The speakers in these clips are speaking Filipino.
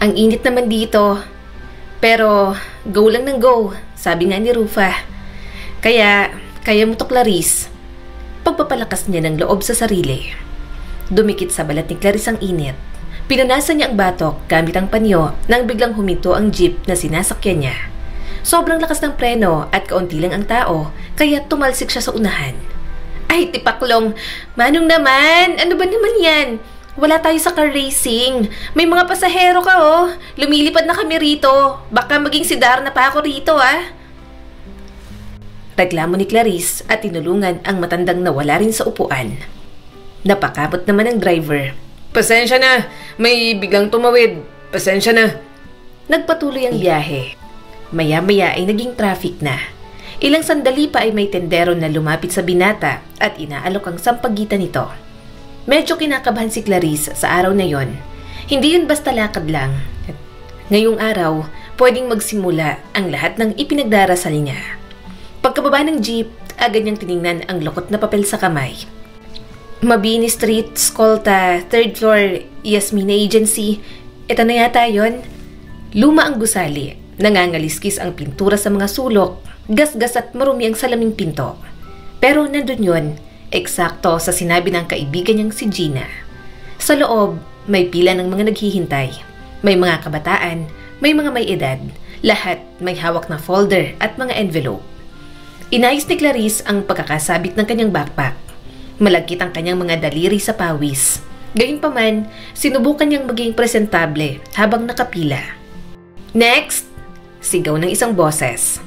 Ang init naman dito. Pero go lang ng go, sabi nga ni Rufa. Kaya mo to, Clarice. Pagpapalakas niya ng loob sa sarili. Dumikit sa balat ni Clarice ang init. Pinunasan niya ang batok gamit ang panyo nang biglang huminto ang jeep na sinasakyan niya. Sobrang lakas ng preno at kaunti lang ang tao, kaya tumalsik siya sa unahan. Ay, tipaklong! Manong naman! Ano ba naman yan? Wala tayo sa car racing. May mga pasahero ka, oh. Lumilipad na kami rito. Baka maging si Darna pa ako rito, ah. Reklamo ni Clarice at tinulungan ang matandang nawala rin sa upuan. Napakabot naman ang driver. Pasensya na. May biglang tumawid. Pasensya na. Nagpatuloy ang biyahe. Maya-maya ay naging traffic na. Ilang sandali pa ay may tendero na lumapit sa binata at inaalok ang sampagitan nito. Medyo kinakabahan si Clarice sa araw na yon. Hindi yun basta lakad lang. Ngayong araw, pwedeng magsimula ang lahat ng ipinagdarasal niya. Pagkababa ng jeep, agad niyang tiningnan ang lokot na papel sa kamay. Mabini Street, Skolta, 3rd floor, Yasmina Agency. Ito na yata yon. Luma ang gusali. Nangangaliskis ang pintura sa mga sulok, gasgas at marumi ang salaming pinto. Pero nandun yun, eksakto sa sinabi ng kaibigan niyang si Gina. Sa loob, may pila ng mga naghihintay. May mga kabataan, may mga may edad. Lahat may hawak na folder at mga envelope. Inayos ni Clarice ang pagkakasabit ng kanyang backpack. Malagkit ang kanyang mga daliri sa pawis. Gayunpaman, sinubukan niyang maging presentable habang nakapila. Next! Sigaw ng isang boses.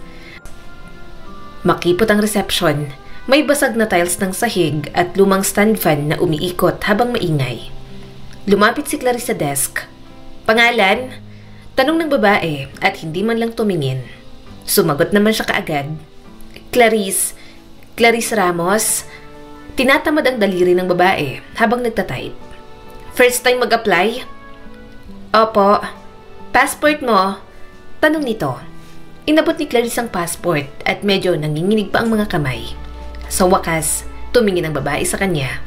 Makipot ang reception. May basag na tiles ng sahig at lumang stand fan na umiikot habang maingay. Lumapit si Clarice sa desk. Pangalan? Tanong ng babae at hindi man lang tumingin. Sumagot naman siya kaagad. Clarice Ramos. Tinatamad ang daliri ng babae habang nagtatype. First time mag-apply? Opo. Passport mo? Tanong nito. Inabot ni Clarice ang passport at medyo nanginginig pa ang mga kamay. Sa wakas, tumingin ang babae sa kanya.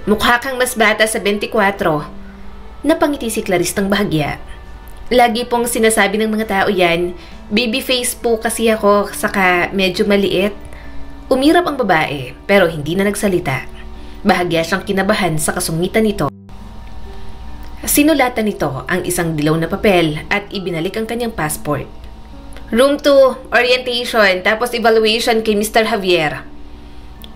Mukha kang mas bata sa 24. Napangiti si Clarice ng bahagya. Lagi pong sinasabi ng mga tao yan, baby face po kasi ako saka medyo maliit. Umirap ang babae pero hindi na nagsalita. Bahagya siyang kinabahan sa kasungitan nito. Sinulatan nito ang isang dilaw na papel at ibinalik ang kanyang passport. Room 2, orientation, tapos evaluation kay Mr. Javier.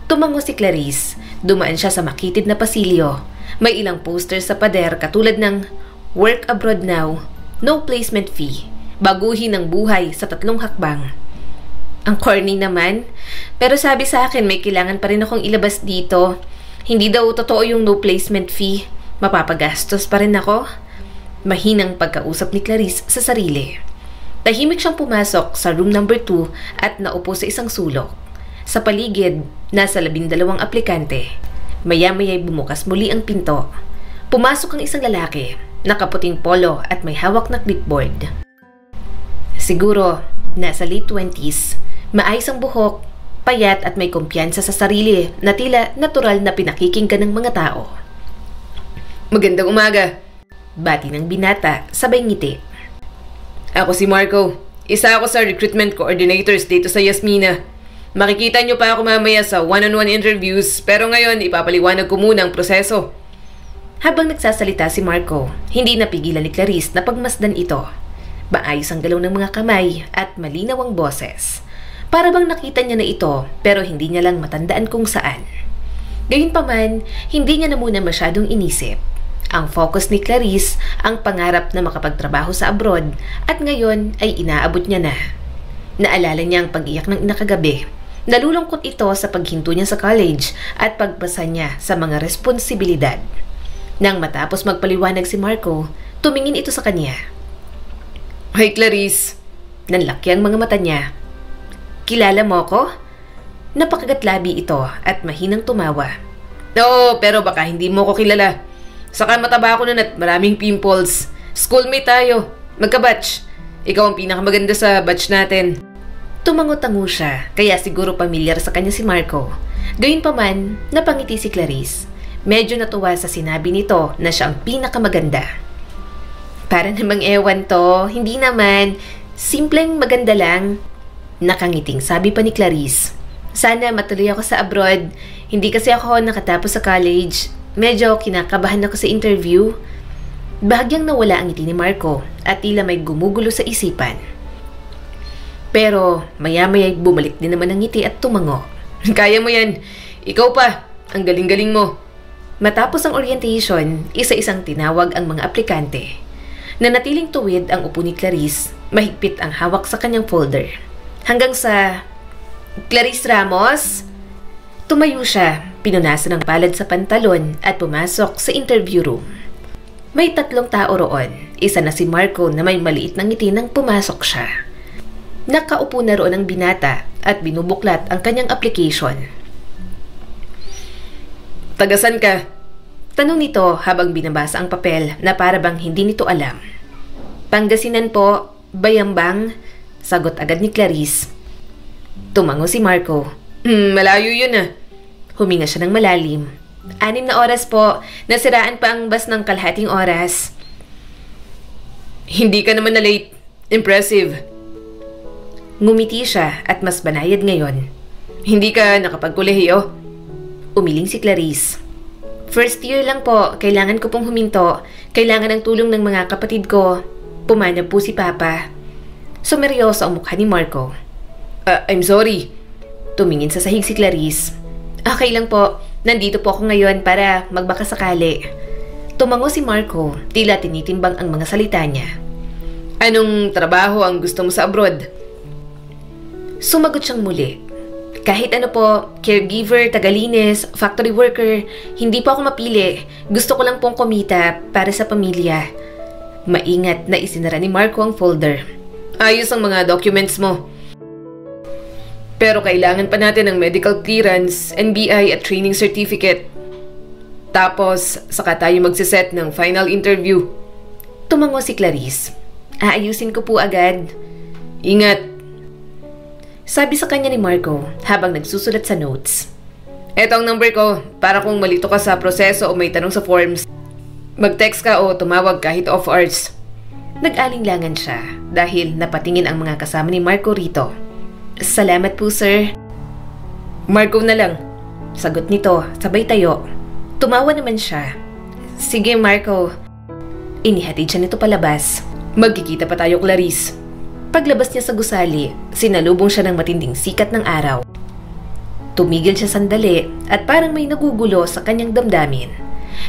Tumango si Clarice. Dumaan siya sa makitid na pasilyo. May ilang poster sa pader katulad ng Work Abroad Now, No Placement Fee, Baguhin ang Buhay sa 3 hakbang. Ang corny naman, pero sabi sa akin may kailangan pa rin akong ilabas dito. Hindi daw totoo yung no placement fee. Mapapagastos pa rin ako. Mahinang pagkausap ni Clarice sa sarili. Tahimik siyang pumasok sa room number 2 at naupo sa isang sulok. Sa paligid, nasa 12 aplikante. Maya-maya'y bumukas muli ang pinto. Pumasok ang isang lalaki, nakaputing polo at may hawak na clipboard. Siguro, nasa late 20s, maayos ang buhok, payat at may kumpiyansa sa sarili na tila natural na pinakikinggan ng mga tao. Magandang umaga! Bati ng binata, sabay ngiti. Ako si Marco. Isa ako sa recruitment coordinators dito sa Yasmina. Makikita niyo pa ako mamaya sa one-on-one interviews pero ngayon ipapaliwanag ko muna ang proseso. Habang nagsasalita si Marco, hindi napigilan ni Clarice na pagmasdan ito. Maayos ang galaw ng mga kamay at malinaw ang boses. Para bang nakita niya na ito pero hindi niya lang matandaan kung saan. Gayunpaman, hindi niya na muna masyadong inisip. Ang focus ni Clarice ang pangarap na makapagtrabaho sa abroad at ngayon ay inaabot niya na. Naalala niya ang pag-iyak ng ina kagabi. Nalulungkot ito sa paghinto niya sa college at pagpasa niya sa mga responsibilidad. Nang matapos magpaliwanag si Marco, tumingin ito sa kanya. Hi Clarice! Nanlaki ang mga mata niya. Kilala mo ko? Napakagatlabi ito at mahinang tumawa. Oo, pero baka hindi mo ko kilala. Saka mataba ako nun at maraming pimples. Schoolmate tayo. Magka-batch. Ikaw ang pinakamaganda sa batch natin. Tumango-tango siya, kaya siguro pamilyar sa kanya si Marco. Gayunpaman, napangiti si Clarice. Medyo natuwa sa sinabi nito na siya ang pinakamaganda. Para namang ewan to, hindi naman. Simpleng maganda lang. Nakangiting sabi pa ni Clarice. Sana matuloy ako sa abroad. Hindi kasi ako nakatapos sa college. Medyo kinakabahan ako sa interview. Bahagyang nawala ang ngiti ni Marco at tila may gumugulo sa isipan. Pero maya-maya bumalik din naman ang ngiti at tumango. Kaya mo yan. Ikaw pa. Ang galing-galing mo. Matapos ang orientation, isa-isang tinawag ang mga aplikante. Nanatiling tuwid ang upo ni Clarice, mahigpit ang hawak sa kanyang folder. Hanggang sa, Clarice Ramos? Tumayo siya, pinunasan ng palad sa pantalon at pumasok sa interview room. May 3 tao roon, isa na si Marco na may maliit na ngiti nang pumasok siya. Nakaupo na roon ang binata at binubuklat ang kanyang application. Tagasan ka? Tanong nito habang binabasa ang papel na para bang hindi nito alam. Pangasinan po, Bayambang, sagot agad ni Clarice. Tumango si Marco. Malayo yun ah. Huminga siya ng malalim. 6 na oras po, nasiraan pa ang bus ng kalahating oras. Hindi ka naman na late. Impressive. Ngumiti siya at mas banayad ngayon. Hindi ka nakapagkolehiyo? Umiling si Clarice. First year lang po, kailangan ko pong huminto. Kailangan ng tulong ng mga kapatid ko. Pumanab po si Papa. Sumeryoso ang mukha ni Marco. I'm sorry. Tumingin sa sahig si Clarice. Okay lang po. Nandito po ako ngayon para magbaka sakali. Tumango si Marco, tila tinitimbang ang mga salita niya. Anong trabaho ang gusto mo sa abroad? Sumagot siyang muli. Kahit ano po, caregiver, tagalinis, factory worker, hindi po ako mapili. Gusto ko lang pong kumita para sa pamilya. Maingat na isinara ni Marco ang folder. Ayos ang mga documents mo. Pero kailangan pa natin ng medical clearance, NBI at training certificate. Tapos, saka tayo magsiset ng final interview. Tumango si Clarice. Aayusin ko po agad. Ingat. Sabi sa kanya ni Marco habang nagsusulat sa notes. Eto ang number ko para kung malito ka sa proseso o may tanong sa forms. Mag-text ka o tumawag kahit off hours. Nag-alinglangan siya dahil napatingin ang mga kasama ni Marco rito. Salamat po, sir. Marco na lang. Sagot nito, sabay tayo. Tumawa naman siya. Sige, Marco. Inihatid siya nito palabas. Magkikita pa tayo, Clarice. Paglabas niya sa gusali, sinalubong siya ng matinding sikat ng araw. Tumigil siya sandali at parang may nagugulo sa kanyang damdamin.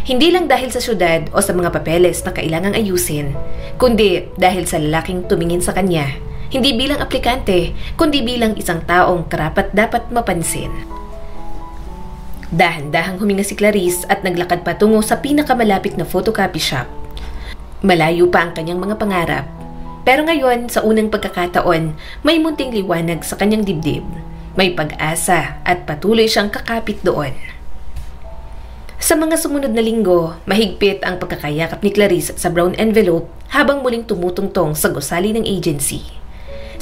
Hindi lang dahil sa syudad o sa mga papeles na kailangang ayusin, kundi dahil sa lalaking tumingin sa kanya. Hindi bilang aplikante, kundi bilang isang taong karapat-dapat mapansin. Dahan-dahang huminga si Clarice at naglakad patungo sa pinakamalapit na photocopy shop. Malayo pa ang kanyang mga pangarap. Pero ngayon, sa unang pagkakataon, may munting liwanag sa kanyang dibdib. May pag-asa at patuloy siyang kakapit doon. Sa mga sumunod na linggo, mahigpit ang pagkakayakap ni Clarice sa brown envelope habang muling tumutungtong sa gusali ng agency.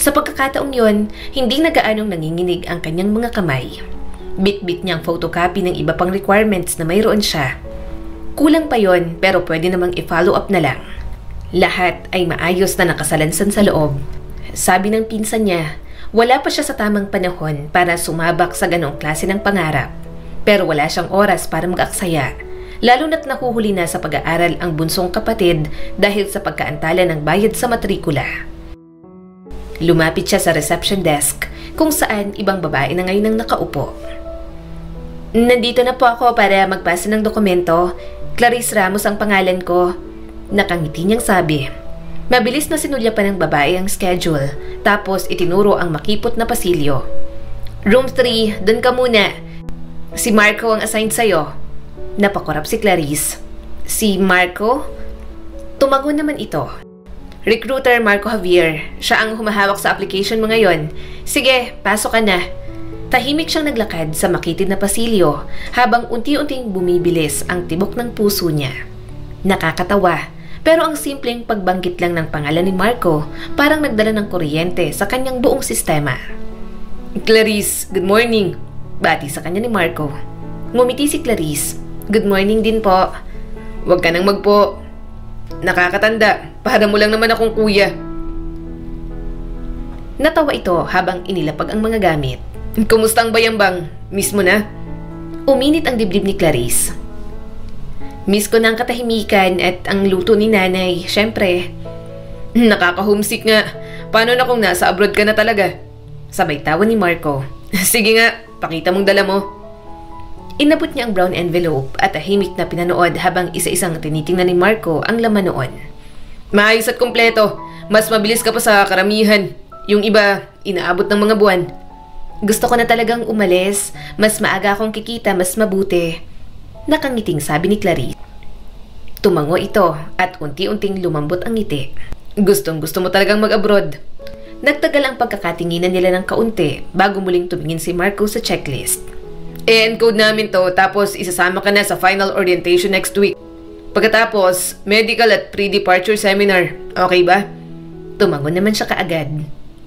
Sa pagkakataong yon, hindi na gaanong nanginginig ang kanyang mga kamay. Bit-bit niyang photocopy ng iba pang requirements na mayroon siya. Kulang pa yon pero pwede namang i-follow up na lang. Lahat ay maayos na nakasalansan sa loob. Sabi ng pinsan niya, wala pa siya sa tamang panahon para sumabak sa ganong klase ng pangarap. Pero wala siyang oras para mag-aksaya, lalo na't nahuhuli na sa pag-aaral ang bunsong kapatid dahil sa pagkaantala ng bayad sa matrikula. Lumapit siya sa reception desk kung saan ibang babae na ngayon ang nakaupo. Nandito na po ako para magpasa ng dokumento. Clarice Ramos ang pangalan ko. Nakangiti niyang sabi. Mabilis na sinulya pa ng babae ang schedule, tapos itinuro ang makipot na pasilyo. Room 3, dun ka muna. Si Marco ang assigned sa'yo. Napakurap si Clarice. Si Marco? Tumago naman ito. Recruiter Marco Javier. Siya ang humahawak sa application mo ngayon. Sige, pasok ka na. Tahimik siyang naglakad sa makitid na pasilyo habang unti-unting bumibilis ang tibok ng puso niya. Nakakatawa, pero ang simpleng pagbanggit lang ng pangalan ni Marco parang nagdala ng kuryente sa kanyang buong sistema. Clarice, good morning. Bati sa kanya ni Marco. Ngumiti si Clarice. Good morning din po. Huwag ka nang magpo. Nakakatanda, para mo lang naman akong kuya. Natawa ito habang inilapag ang mga gamit. Kumusta ang bayambang? Miss mo na? Uminit ang dibdib ni Clarice. Miss ko na ang katahimikan at ang luto ni nanay, syempre. Nakaka-homesick nga. Paano na kung nasa abroad ka na talaga? Sabay tawa ni Marco. Sige nga, pakita mong dala mo. Inabot niya ang brown envelope at tahimik na pinanood habang isa-isang tinitingnan ni Marco ang laman noon. Maayos at kompleto. Mas mabilis ka pa sa karamihan. Yung iba, inaabot ng mga buwan. Gusto ko na talagang umalis. Mas maaga akong kikita, mas mabuti. Nakangiting sabi ni Clarice. Tumango ito at unti-unting lumambot ang ngiti. Gustong-gusto mo talagang mag-abroad. Nagtagal ang pagkakatinginan nila ng kaunti bago muling tumingin si Marco sa checklist. I-encode namin to tapos isasama ka na sa final orientation next week. Pagkatapos, medical at pre-departure seminar. Okay ba? Tumango naman siya kaagad.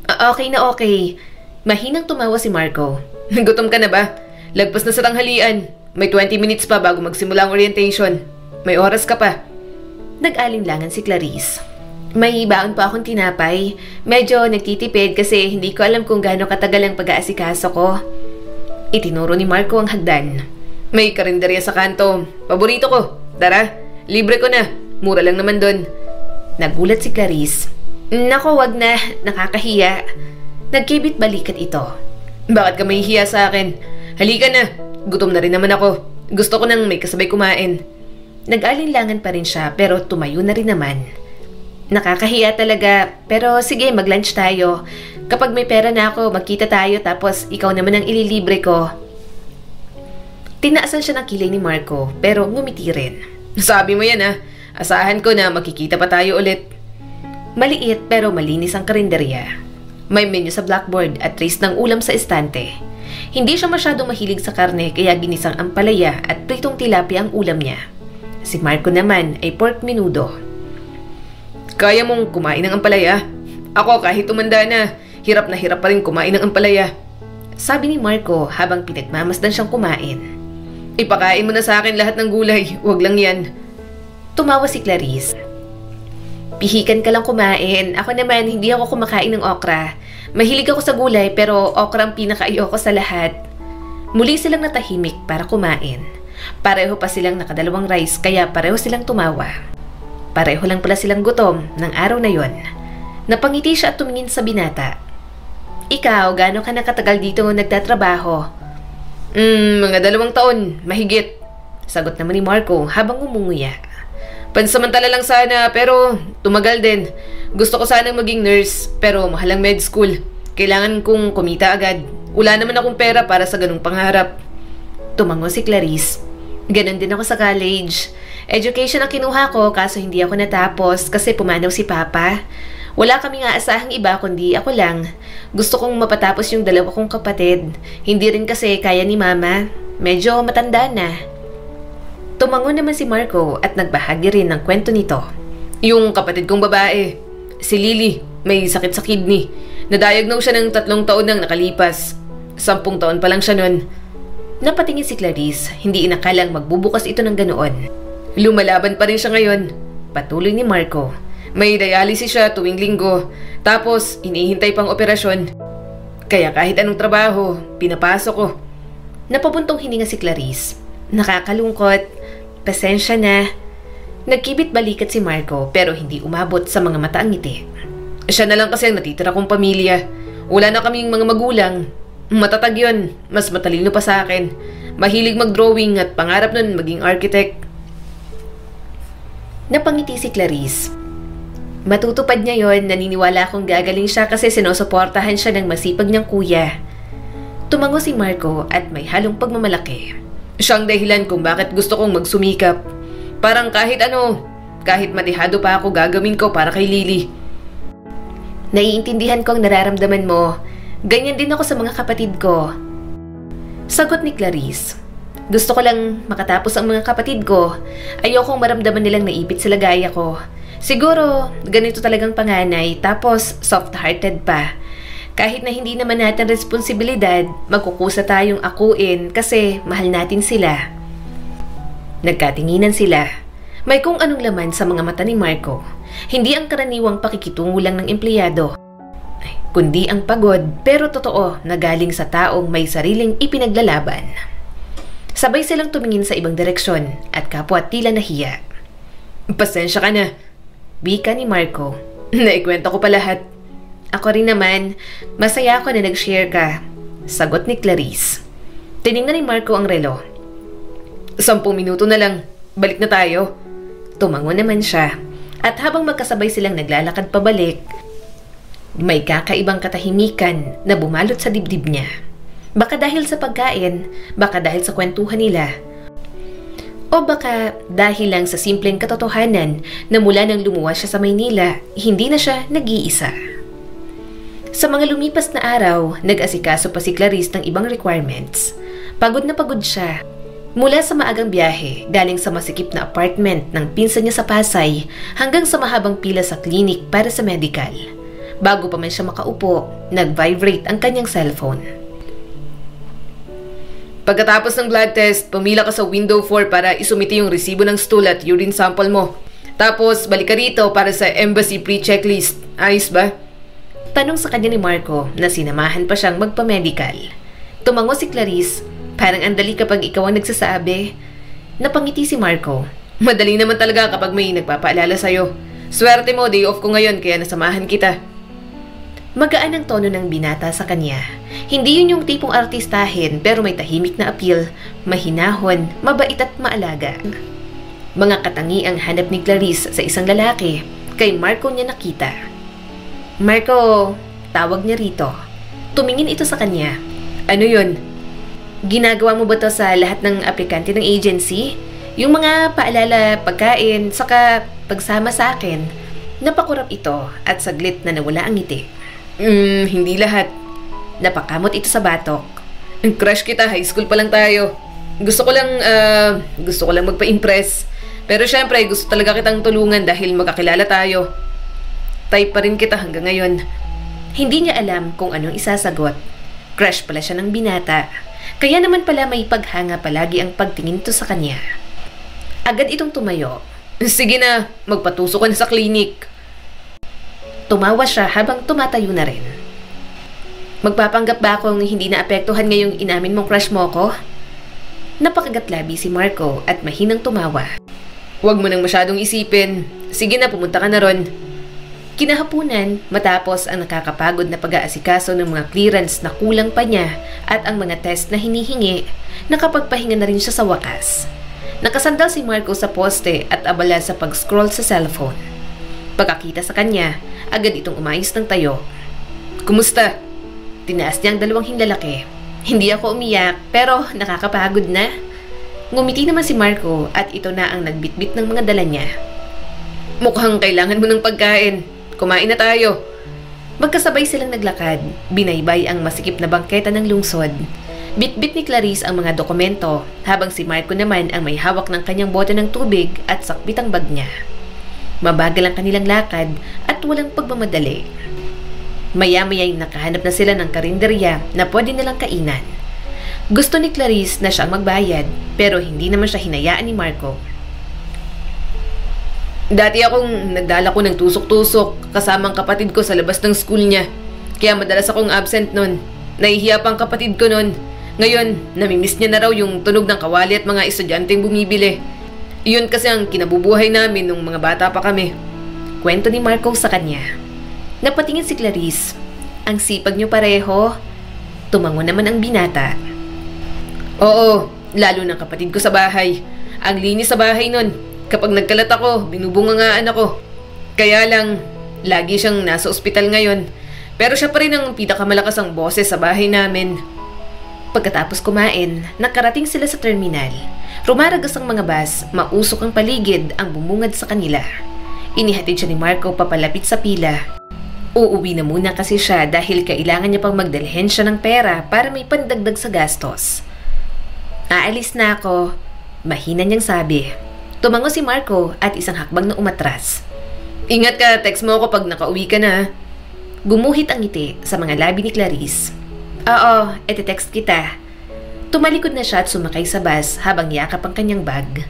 Okay na okay. Mahinang tumawa si Marco. Gutom ka na ba? Lagpas na sa tanghalian. May 20 minutes pa bago magsimula ang orientation. May oras ka pa. Nag-alinlangan si Clarice. May baon pa akong tinapay. Medyo nagtitipid kasi hindi ko alam kung gaano katagal ang pag-aasikaso ko. Itinuro ni Marco ang hagdan. May karinderya sa kanto. Paborito ko. Tara, libre ko na. Mura lang naman doon. Nagulat si Clarice. Nako, wag na. Nakakahiya. Nagkibit balikat ito. Bakit ka mahihiya sa akin? Halika na. Gutom na rin naman ako. Gusto ko nang may kasabay kumain. Nag-alinlangan pa rin siya pero tumayo na rin naman. Nakakahiya talaga. Pero sige, mag-lunch tayo. Kapag may pera na ako, magkita tayo tapos ikaw naman ang ililibre ko. Tinaasan siya ng kilay ni Marco pero ngumiti rin. Sabi mo yan ha. Asahan ko na makikita pa tayo ulit. Maliit pero malinis ang karinderya. May menu sa blackboard at trays ng ulam sa estante. Hindi siya masyadong mahilig sa karne kaya ginisang ampalaya at pritong tilapia ang ulam niya. Si Marco naman ay pork menudo. Kaya mong kumain ng ampalaya? Ako kahit tumanda na, hirap na hirap pa rin kumain ng ampalaya. Sabi ni Marco habang pinagmamasdan siyang kumain. Ipakain mo na sa akin lahat ng gulay, wag lang yan. Tumawa si Clarice. Pihikan ka lang kumain, ako naman hindi ako kumakain ng okra. Mahilig ako sa gulay pero okra ang pinaka-ayoko sa lahat. Muli silang natahimik para kumain. Pareho pa silang nakadalawang rice kaya pareho silang tumawa. Pareho lang pala silang gutom ng araw na yon. Napangiti siya at tumingin sa binata. Ikaw, gaano ka nakatagal dito nagtatrabaho? Mga 2 taon, mahigit. Sagot naman ni Marco habang umunguya. Pansamantala lang sana pero tumagal din. Gusto ko sana maging nurse pero mahal ang med school. Kailangan kong kumita agad. Wala naman akong pera para sa ganung pangarap. Tumango si Clarice. Ganon din ako sa college. Education ang kinuha ko kaso hindi ako natapos kasi pumanaw si Papa. Wala kaming aasahang iba kundi ako lang. Gusto kong mapatapos yung 2 kong kapatid. Hindi rin kasi kaya ni Mama. Medyo matanda na. Tumango naman si Marco at nagbahagi rin ng kwento nito. Yung kapatid kong babae, si Lily, may sakit sa kidney. Na-diagnose siya ng 3 taon nang nakalipas. 10 taon pa lang siya nun. Napatingin si Clarice, hindi inakalang magbubukas ito ng ganoon. Lumalaban pa rin siya ngayon. Patuloy ni Marco. May dialysis siya tuwing linggo. Tapos, inihintay pang operasyon. Kaya kahit anong trabaho, pinapasok ko. Napabuntong hininga si Clarice. Nakakalungkot. Pasensya na. Nagkibit balikat si Marco pero hindi umabot sa mga mata ang ngiti. Siya na lang kasi ang natitira kong pamilya. Wala na kaming mga magulang. Matatag yun. Mas matalino pa sa akin. Mahilig mag-drawing at pangarap nun maging architect. Napangiti si Clarice. Matutupad niya yon, naniniwala akong gagaling siya kasi sinusuportahan siya ng masipag niyang kuya. Tumango si Marco at may halong pagmamalaki. Siyang dahilan kung bakit gusto kong magsumikap. Parang kahit ano, kahit matihado pa ako gagawin ko para kay Lily. Naiintindihan ko ang nararamdaman mo. Ganyan din ako sa mga kapatid ko. Sagot ni Clarice. Gusto ko lang makatapos ang mga kapatid ko. Ayokong maramdaman nilang naipit sila gaya ko. Siguro, ganito talagang panganay tapos soft-hearted pa. Kahit na hindi naman natin responsibilidad, magkukusa tayong akuin kasi mahal natin sila. Nagkatinginan sila. May kung anong laman sa mga mata ni Marco. Hindi ang karaniwang pakikitungo lang ng empleyado, kundi ang pagod pero totoo na galing sa taong may sariling ipinaglalaban. Sabay silang tumingin sa ibang direksyon at kapwa tila nahiya. Pasensya ka na, wika ni Marco. Naikwento ko pa lahat. Ako rin naman, masaya ako na nag-share ka, sagot ni Clarice. Tiningnan ni Marco ang relo. 10 minuto na lang, balik na tayo. Tumango naman siya at habang magkasabay silang naglalakad pabalik, may kakaibang katahimikan na bumalot sa dibdib niya. Baka dahil sa pagkain, baka dahil sa kwentuhan nila, o baka dahil lang sa simpleng katotohanan na mula nang lumuwas siya sa Maynila, hindi na siya nag-iisa. Sa mga lumipas na araw, nag-asikaso pa si Clarice ng ibang requirements. Pagod na pagod siya. Mula sa maagang biyahe, galing sa masikip na apartment ng pinsan niya sa Pasay hanggang sa mahabang pila sa klinik para sa medical. Bago pa man siya makaupo, nag-vibrate ang kanyang cellphone. Pagkatapos ng blood test, pumila ka sa window 4 para isumiti yung resibo ng stool at urine sample mo. Tapos, balik ka rito para sa embassy pre-checklist. Ayos ba? Tanong sa kanya ni Marco na sinamahan pa siyang magpa-medical. Tumango si Clarice. Parang andali kapag ikaw ang nagsasabi. Napangiti si Marco. Madali naman talaga kapag may nagpapaalala sa'yo. Swerte mo, day off ko ngayon kaya nasamahan kita. Magaan ang tono ng binata sa kanya. Hindi yun yung tipong artistahin pero may tahimik na appeal, mahinahon, mabait at maalaga. Mga katangi ang hanap ni Clarice sa isang lalaki. Kay Marco niya nakita. Marco, tawag niya rito. Tumingin ito sa kanya. Ano yun? Ginagawa mo ba to sa lahat ng aplikante ng agency? Yung mga paalala, pagkain, saka pagsama sa akin. Napakurap ito at saglit na nawala ang ngiti. Hindi lahat. Napakamot ito sa batok. Crush kita, high school pa lang tayo. Gusto ko lang magpa-impress. Pero syempre, gusto talaga kitang tulungan dahil magkakilala tayo. Type pa rin kita hanggang ngayon. Hindi niya alam kung anong isasagot. Crush pala siya ng binata. Kaya naman pala may paghanga palagi ang pagtingin to sa kanya. Agad itong tumayo. Sige na, magpatuso ka na sa klinik. Tumawa siya habang tumatayo na rin. Magpapanggap ba akong hindi naapektuhan ngayong inamin mong crush mo ko? Napakagatlabi si Marco at mahinang tumawa. Huwag mo nang masyadong isipin. Sige na, pumunta ka na ron. Kinahapunan, matapos ang nakakapagod na pag-aasikaso ng mga clearance na kulang pa niya at ang mga test na hinihingi, nakapagpahinga na rin siya sa wakas. Nakasandal si Marco sa poste at abala sa pag-scroll sa cellphone. Pagkakita sa kanya, agad itong umayos ng tayo. Kumusta? Tinaas niya ang dalawang hinlalaki. Hindi ako umiyak, pero nakakapagod na. Ngumiti naman si Marco at ito na ang nagbitbit ng mga dala niya. Mukhang kailangan mo ng pagkain. Kumain na tayo. Magkasabay silang naglakad, binaybay ang masikip na bangketa ng lungsod. Bitbit ni Clarice ang mga dokumento, habang si Marco naman ang may hawak ng kanyang bote ng tubig at sakbit ang bag niya. Mabagal ang kanilang lakad at walang pagmamadali. Maya-maya'y nakahanap na sila ng karinderya na pwede nilang kainan. Gusto ni Clarice na siya ang magbayad, pero hindi naman siya hinayaan ni Marco. Dati akong nagdala ko ng tusok-tusok kasama ang kapatid ko sa labas ng school niya. Kaya madalas akong absent nun. Nahihiya pa ang kapatid ko nun. Ngayon, namimiss niya na raw yung tunog ng kawali at mga estudyanteng bumibili. Iyon kasi ang kinabubuhay namin nung mga bata pa kami. Kwento ni Marco sa kanya. Napatingin si Clarice. Ang sipag niyo pareho. Tumango naman ang binata. Oo, lalo ng kapatid ko sa bahay. Ang linis sa bahay nun. Kapag nagkalat ako, binubungangaan ako. Kaya lang, lagi siyang nasa ospital ngayon. Pero siya pa rin ang pinakamalakas ang boses sa bahay namin. Pagkatapos kumain, nakarating sila sa terminal. Rumaragas ang mga bus, mausok ang paligid ang bumungad sa kanila. Inihatid siya ni Marco papalapit sa pila. Uuwi na muna kasi siya dahil kailangan niya pang magdalhin siya ng pera para may pandagdag sa gastos. Aalis na ako, mahina niyang sabi. Tumango si Marco at isang hakbang na umatras. Ingat ka, text mo ako pag nakauwi ka na. Gumuhit ang ngiti sa mga labi ni Clarice. Oo, ete-text kita. Tumalikod na siya at sumakay sa bus habang yakap ang kanyang bag.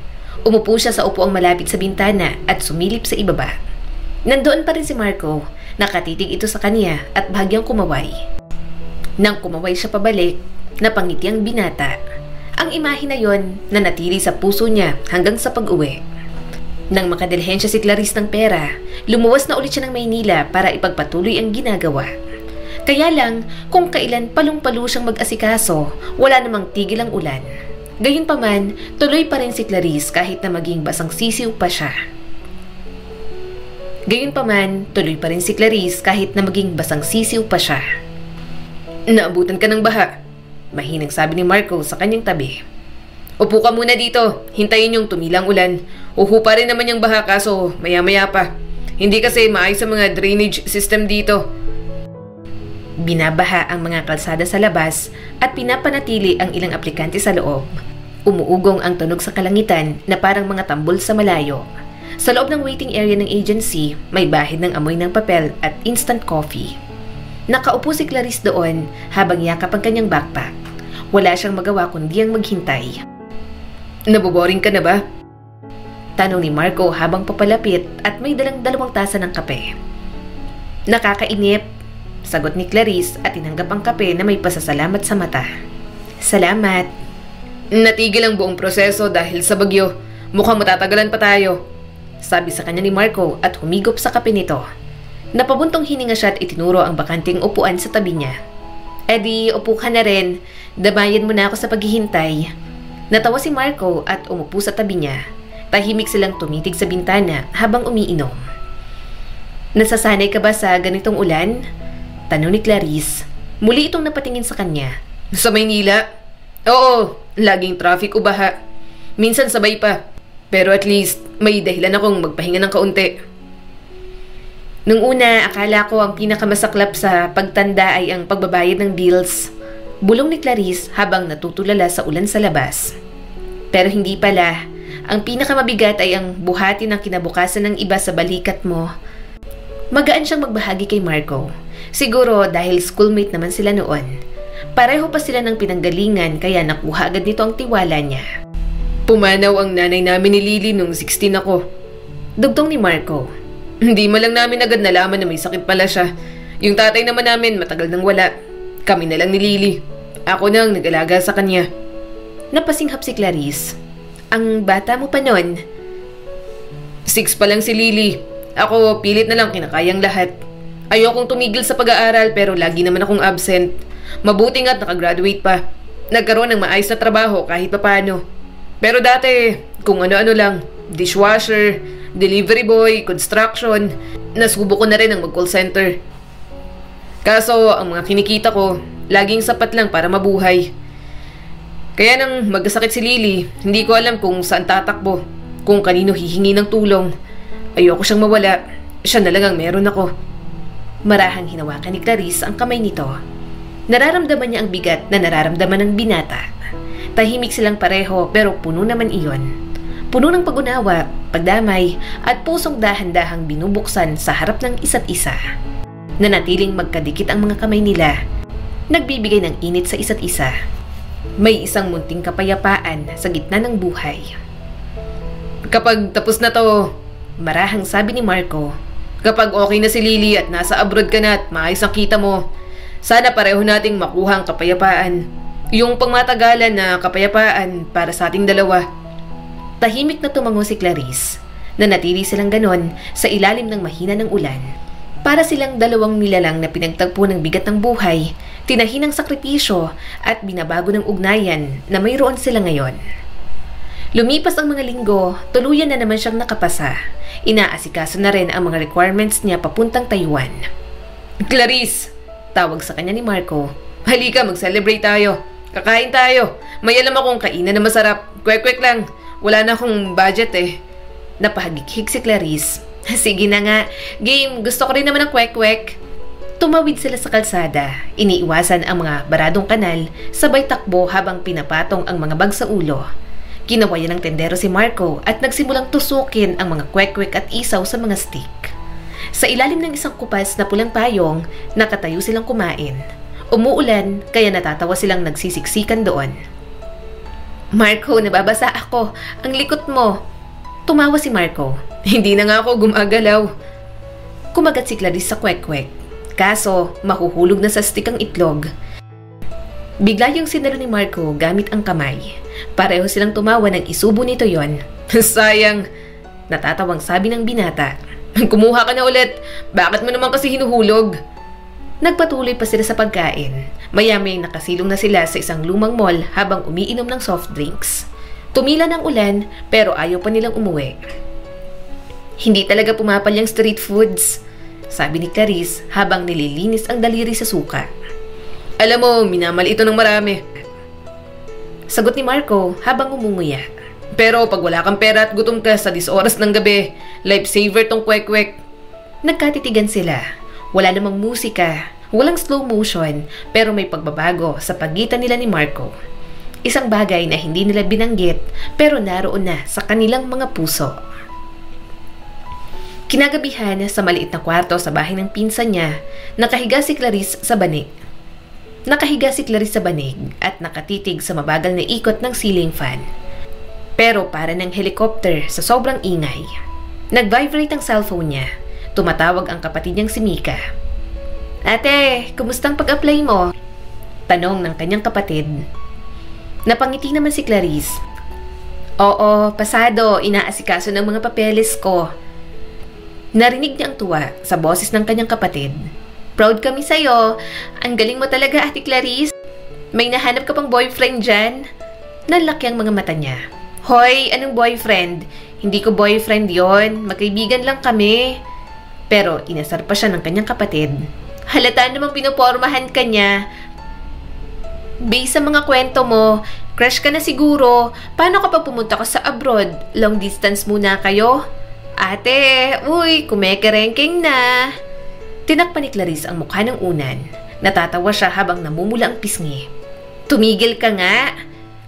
Umupo siya sa upuang malapit sa bintana at sumilip sa ibaba. Nandoon pa rin si Marco. Nakatitig ito sa kanya at bahagyang kumaway. Nang kumaway siya pabalik, napangiti ang binata. Ang imahe na yon nanatili sa puso niya hanggang sa pag-uwi. Nang makadalhin siya si Clarice ng pera, lumuwas na ulit siya ng Maynila para ipagpatuloy ang ginagawa. Kaya lang, kung kailan palong-palo siyang mag-asikaso, wala namang tigil ang ulan. Gayunpaman, tuloy pa rin si Clarice kahit na maging basang sisiw pa siya. Naabutan ka ng baha, mahinang sabi ni Marco sa kanyang tabi. Upo ka muna dito, hintayin yung tumilang ulan. Uhupa rin naman yung baha kaso maya-maya pa. Hindi kasi maayos sa mga drainage system dito. Binabaha ang mga kalsada sa labas at pinapanatili ang ilang aplikante sa loob. Umuugong ang tunog sa kalangitan na parang mga tambol sa malayo. Sa loob ng waiting area ng agency, may bahid ng amoy ng papel at instant coffee. Nakaupo si Clarice doon habang yakap ang kanyang backpack. Wala siyang magawa kundi ang maghintay. Naboboring ka na ba? Tanong ni Marco habang papalapit at may dalang 2 tasa ng kape. Nakakainip, sagot ni Clarice at tinanggap ang kape na may pasasalamat sa mata. Salamat. Natigil ang buong proseso dahil sa bagyo. Mukhang matatagalan pa tayo, sabi sa kanya ni Marco at humigop sa kape nito. Napabuntong hininga siya at itinuro ang bakanting upuan sa tabi niya. Edi, upo ka na rin. Damayan mo na ako sa paghihintay. Natawa si Marco at umupo sa tabi niya. Tahimik silang tumitig sa bintana habang umiinom. Nasasanay ka ba sa ganitong ulan? Tanong ni Clarice. Muli itong napatingin sa kanya. Sa Maynila? Oo, laging traffic o baha. Minsan sabay pa. Pero at least may dahilan akong magpahinga ng kaunti. Nung una, akala ko ang pinakamasaklap sa pagtanda ay ang pagbabayad ng bills. Bulong ni Clarice habang natutulala sa ulan sa labas. Pero hindi pala. Ang pinakamabigat ay ang buhati ng kinabukasan ng iba sa balikat mo. Magaan siyang magbahagi kay Marco. Siguro dahil schoolmate naman sila noon. Pareho pa sila ng pinanggalingan kaya nakuha agad nito ang tiwala niya. Pumanaw ang nanay namin ni Lily nung 16 ako. Dugtong ni Marco. Hindi man lang namin agad nalaman na may sakit pala siya. Yung tatay naman namin matagal nang wala. Kami na lang ni Lily. Ako nang nag-alaga sa kanya. Napasinghap si Clarice. Ang bata mo pa nun? 6 pa lang si Lily. Ako pilit na lang kinakayang lahat. Ayokong tumigil sa pag-aaral pero lagi naman akong absent. Mabuti nga't nakagraduate pa. Nagkaroon ng maayos na trabaho kahit papano. Pero dati, kung ano-ano lang, dishwasher, delivery boy, construction, nasubo ko na rin ang mag-call center. Kaso, ang mga kinikita ko, laging sapat lang para mabuhay. Kaya nang magkasakit si Lily, hindi ko alam kung saan tatakbo, kung kanino hihingi ng tulong. Ayoko siyang mawala, siya na lang ang meron ako. Marahang hinawakan ni Clarice ang kamay nito. Nararamdaman niya ang bigat na nararamdaman ng binata. Tahimik silang pareho pero puno naman iyon. Puno ng pag-unawa, pagdamay at pusong dahan-dahang binubuksan sa harap ng isa't isa. Nanatiling magkadikit ang mga kamay nila, nagbibigay ng init sa isa't isa. May isang munting kapayapaan sa gitna ng buhay. Kapag tapos na to, marahang sabi ni Marco, kapag okay na si Lily at nasa abroad ka na at maayos ang kita mo, sana pareho nating makuha ang kapayapaan. Yung pangmatagalan na kapayapaan para sa ating dalawa. Tahimik na tumango si Clarice. Nanatili silang ganon sa ilalim ng mahina ng ulan. Para silang dalawang nilalang na pinagtagpo ng bigat ng buhay, tinahin ng sakripisyo at binabago ng ugnayan na mayroon sila ngayon. Lumipas ang mga linggo, tuluyan na naman siyang nakapasa. Inaasikaso na rin ang mga requirements niya papuntang Taiwan. Clarice! Tawag sa kanya ni Marco. Halika, mag-celebrate tayo. Kakain tayo. May alam akong kainan na masarap. Kwek-kwek lang. Wala na akong budget eh. Napahagik-hig si Clarice. Sige na nga. Game, gusto ko rin naman ng kwek-kwek. Tumawid sila sa kalsada. Iniiwasan ang mga baradong kanal, sabay takbo habang pinapatong ang mga bag sa ulo. Kinawayan ng tendero si Marco at nagsimulang tusukin ang mga kwek-kwek at isaw sa mga stick. Sa ilalim ng isang kupas na pulang payong, nakatayo silang kumain. Umuulan, kaya natatawa silang nagsisiksikan doon. Marco, nababasa ako. Ang likot mo. Tumawa si Marco. Hindi na nga ako gumagalaw. Kumagat si Clarice sa kwek-kwek. Kaso, mahuhulog na sa stick ang itlog. Bigla yung sinalo ni Marco gamit ang kamay. Pareho silang tumawa nang isubo nito yon. Sayang! Natatawang sabi ng binata. Kumuha ka na ulit. Bakit mo naman kasi hinuhulog? Nagpatuloy pa sila sa pagkain. Maya-may nakasilong na sila sa isang lumang mall habang umiinom ng soft drinks. Tumila ng ulan pero ayaw pa nilang umuwi. Hindi talaga pumapal yung street foods, sabi ni Clarice habang nililinis ang daliri sa suka. Alam mo, minamal ito ng marami. Sagot ni Marco habang umunguya. Pero pag wala kang pera at gutom ka sa 10 oras ng gabi, lifesaver tong kwek-kwek. Nagkatitigan sila. Wala namang musika, walang slow motion, pero may pagbabago sa pagitan nila ni Marco. Isang bagay na hindi nila binanggit pero naroon na sa kanilang mga puso. Kinagabihan sa maliit na kwarto sa bahay ng pinsan niya, nakahiga si Clarice sa banig. At nakatitig sa mabagal na ikot ng ceiling fan. Pero para ng helicopter sa sobrang ingay. Nag-vibrate ang cellphone niya. Tumatawag ang kapatid niyang si Mika. Ate, kumustang pag-apply mo? Tanong ng kanyang kapatid. Napangiti naman si Clarice. Oo, pasado, inaasikaso ng mga papeles ko. Narinig niya ang tuwa sa boses ng kanyang kapatid. Proud kami sa'yo. Ang galing mo talaga, Ate Clarice. May nahanap ka pang boyfriend dyan? Nalaki ang mga mata niya. Hoy, anong boyfriend? Hindi ko boyfriend yon. Magkaibigan lang kami. Pero inasar pa siya ng kanyang kapatid. Halata namang pinopormahan ka niya. Based sa mga kwento mo, crush ka na siguro. Paano kapag pumunta ka sa abroad? Long distance muna kayo? Ate, uy, kumekerengking na. Tinakpan ni Clarice ang mukha ng unan. Natatawa siya habang namumula ang pisngi. Tumigil ka nga.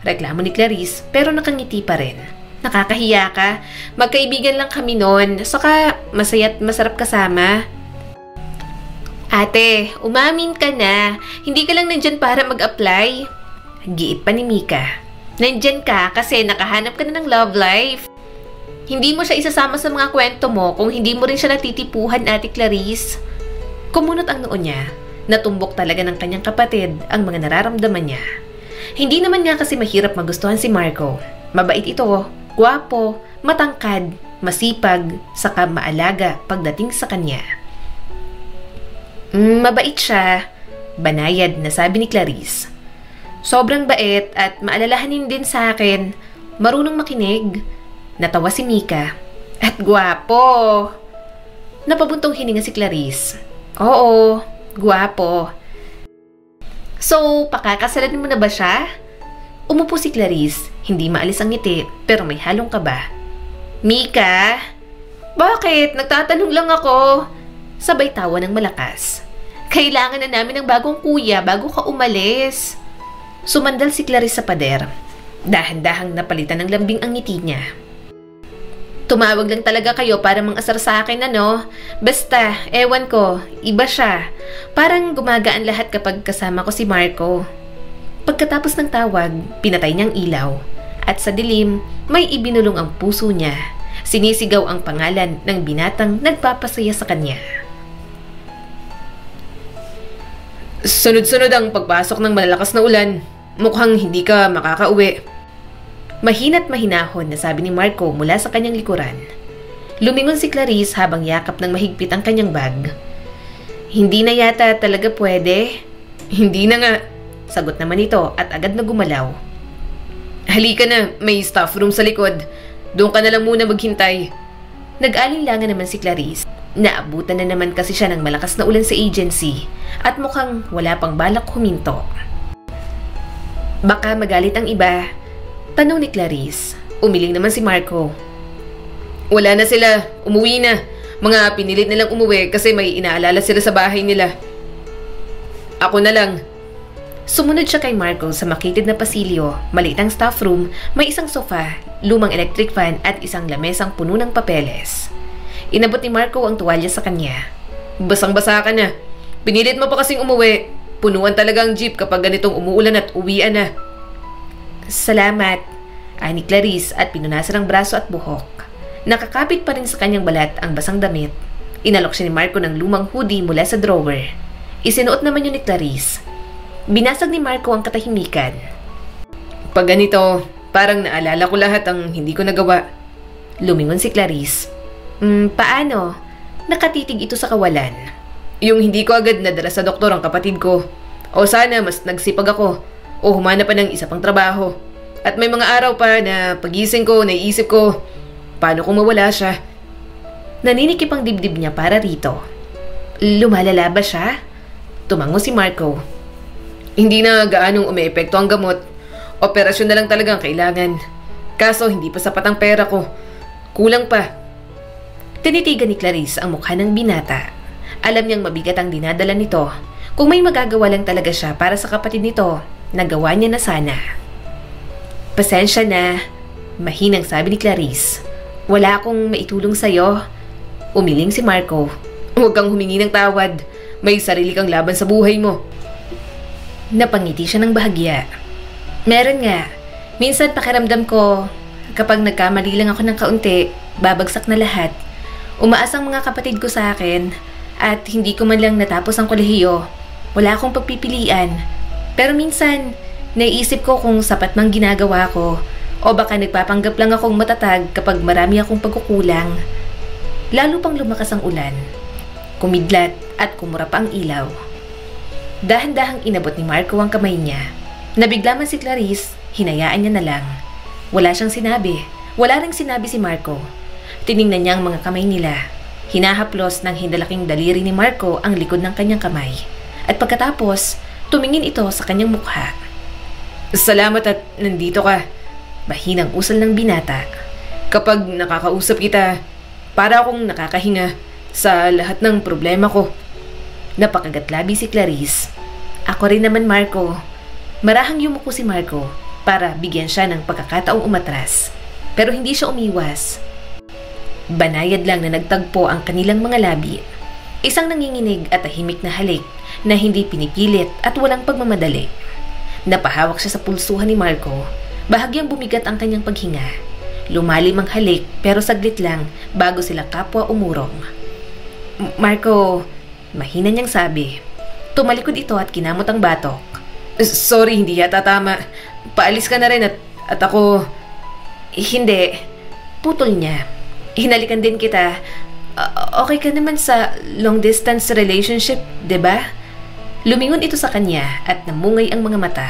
Reklamo ni Clarice pero nakangiti pa rin. Nakakahiya ka. Magkaibigan lang kami noon. Saka masaya't masarap kasama. Ate, umamin ka na. Hindi ka lang nandyan para mag-apply. Giit pa ni Mika. Nandyan ka kasi nakahanap ka na ng love life. Hindi mo siya isasama sa mga kwento mo kung hindi mo rin siya natitipuhan, Ate Clarice. Kumunot ang noo niya. Natumbok talaga ng kanyang kapatid ang mga nararamdaman niya. Hindi naman nga kasi mahirap magustuhan si Marco. Mabait ito, gwapo, matangkad, masipag, saka maalaga pagdating sa kanya. Mabait siya, banayad na sabi ni Clarice. Sobrang bait at maalalahanin din sa akin. Marunong makinig. Natawa si Mika. At gwapo. Napabuntong hininga si Clarice. Oo, gwapo. So, pakakasalan mo na ba siya? Umupo si Clarice. Hindi maalis ang ngiti, pero may halong kaba. Mika? Bakit? Nagtatanong lang ako. Sabay tawa ng malakas. Kailangan na namin ng bagong kuya bago ka umalis. Sumandal si Clarice sa pader. Dahan-dahang napalitan ng lambing ang ngiti niya. Tumawag lang talaga kayo para mang-asar sa akin, ano? Basta, ewan ko, iba siya. Parang gumagaan lahat kapag kasama ko si Marco. Pagkatapos ng tawag, pinatay niyang ilaw. At sa dilim, may ibinulong ang puso niya. Sinisigaw ang pangalan ng binatang nagpapasaya sa kanya. Sunod-sunod ang pagpasok ng malalakas na ulan. Mukhang hindi ka makakauwi. Mahina't mahinahon na sabi ni Marco mula sa kanyang likuran. Lumingon si Clarice habang yakap ng mahigpit ang kanyang bag. Hindi na yata talaga pwede. Hindi na nga, sagot naman ito at agad na gumalaw. Halika na, may staff room sa likod. Doon ka na lang muna maghintay. Nag-alinlangan naman si Clarice. Naabutan na naman kasi siya ng malakas na ulan sa agency at mukhang wala pang balak huminto. Baka magalit ang iba. Tanong ni Clarice. Umiling naman si Marco. Wala na sila. Umuwi na. Mga pinilit nilang umuwi kasi may inaalala sila sa bahay nila. Ako na lang. Sumunod siya kay Marco sa makitid na pasilyo, maliit ang staff room, may isang sofa, lumang electric fan at isang lamesang puno ng papeles. Inabot ni Marco ang tuwalya sa kanya. Basang-basa ka na. Pinilit mo pa kasing umuwi. Punuan talaga ang jeep kapag ganitong umuulan at uwian na. Salamat, ani Clarice at pinunasan ang braso at buhok. Nakakapit pa rin sa kanyang balat ang basang damit. Inalok siya ni Marco ng lumang hoodie mula sa drawer. Isinuot naman yun ni Clarice. Binasag ni Marco ang katahimikan. Pag ganito, parang naalala ko lahat ang hindi ko nagawa. Lumingon si Clarice. Paano? Nakatitig ito sa kawalan. Yung hindi ko agad nadala sa doktor ang kapatid ko. O sana mas nagsipag ako. O humana pa ng isa pang trabaho. At may mga araw pa na pagising ko, naiisip ko, paano kung mawala siya? Naninikip ang dibdib niya para rito. Lumalala ba siya? Tumango si Marco. Hindi na gaanong umeepekto ang gamot. Operasyon na lang talaga ang kailangan. Kaso hindi pa sapat ang pera ko. Kulang pa. Tinitigan ni Clarice ang mukha ng binata. Alam niyang mabigat ang dinadala nito. Kung may magagawa lang talaga siya para sa kapatid nito, nagawa niya na sana. Pasensya na, mahinang sabi ni Clarice. Wala akong maitulong sa'yo. Umiling si Marco. Huwag kang humingi ng tawad. May sarili kang laban sa buhay mo. Napangiti siya ng bahagya. Meron nga. Minsan pakiramdam ko, kapag nagkamali lang ako ng kaunti, babagsak na lahat. Umaas ang mga kapatid ko sa akin at hindi ko man lang natapos ang kolehiyo. Wala akong pagpipilian. Pero minsan, naisip ko kung sapat mang ginagawa ko o baka nagpapanggap lang akong matatag kapag marami akong pagkukulang. Lalo pang lumakas ang ulan. Kumidlat at kumura pa ang ilaw. Dahan-dahang inabot ni Marco ang kamay niya. Nabigla man si Clarice, hinayaan niya na lang. Wala siyang sinabi. Wala ring sinabi si Marco. Tiningnan niya ang mga kamay nila. Hinahaplos ng hindalaking daliri ni Marco ang likod ng kanyang kamay. At pagkatapos, tumingin ito sa kanyang mukha. Salamat at nandito ka. Mahinang usal ng binata. Kapag nakakausap kita, para akong nakakahinga sa lahat ng problema ko. Napakagatlabi si Clarice. Ako rin naman, Marco. Marahang yumuko si Marco para bigyan siya ng pagkakataong umatras. Pero hindi siya umiwas. Banayad lang na nagtagpo ang kanilang mga labi. Isang nanginginig at tahimik na halik na hindi pinipilit at walang pagmamadali. Napahawak siya sa pulsuhan ni Marco. Bahagyang bumigat ang kanyang paghinga. Lumalim ang halik pero saglit lang bago sila kapwa umurong. Marco, mahina niyang sabi. Tumalikod ito at kinamot ang batok. Sorry, hindi yata tama. Paalis ka na rin at ako... Hindi. Putol niya. Hinalikan din kita. Okay ka naman sa long distance relationship, 'di ba? Lumingon ito sa kanya at namungay ang mga mata.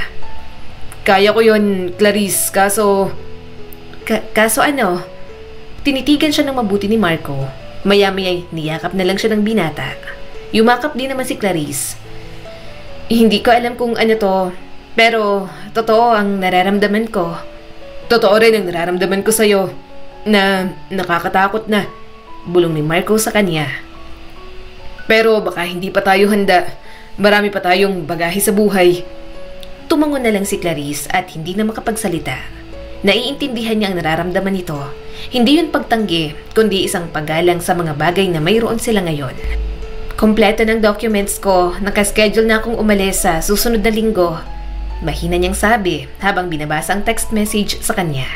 Kaya ko yon, Clarice, kaso... Kaso ano? Tinitigan siya ng mabuti ni Marco. Maya-maya niyakap na lang siya ng binata. Yumakap din naman si Clarice. Hindi ko alam kung ano to, pero totoo ang nararamdaman ko. Totoo rin ang nararamdaman ko sa'yo na nakakatakot na. Bulong ni Marco sa kanya. Pero baka hindi pa tayo handa. Marami pa tayong bagahe sa buhay. Tumangon na lang si Clarice at hindi na makapagsalita. Naiintindihan niya ang nararamdaman nito. Hindi yun pagtanggi, kundi isang paggalang sa mga bagay na mayroon sila ngayon. Kompleto ng documents ko, nakaschedule na akong umalis sa susunod na linggo. Mahina niyang sabi habang binabasa ang text message sa kanya.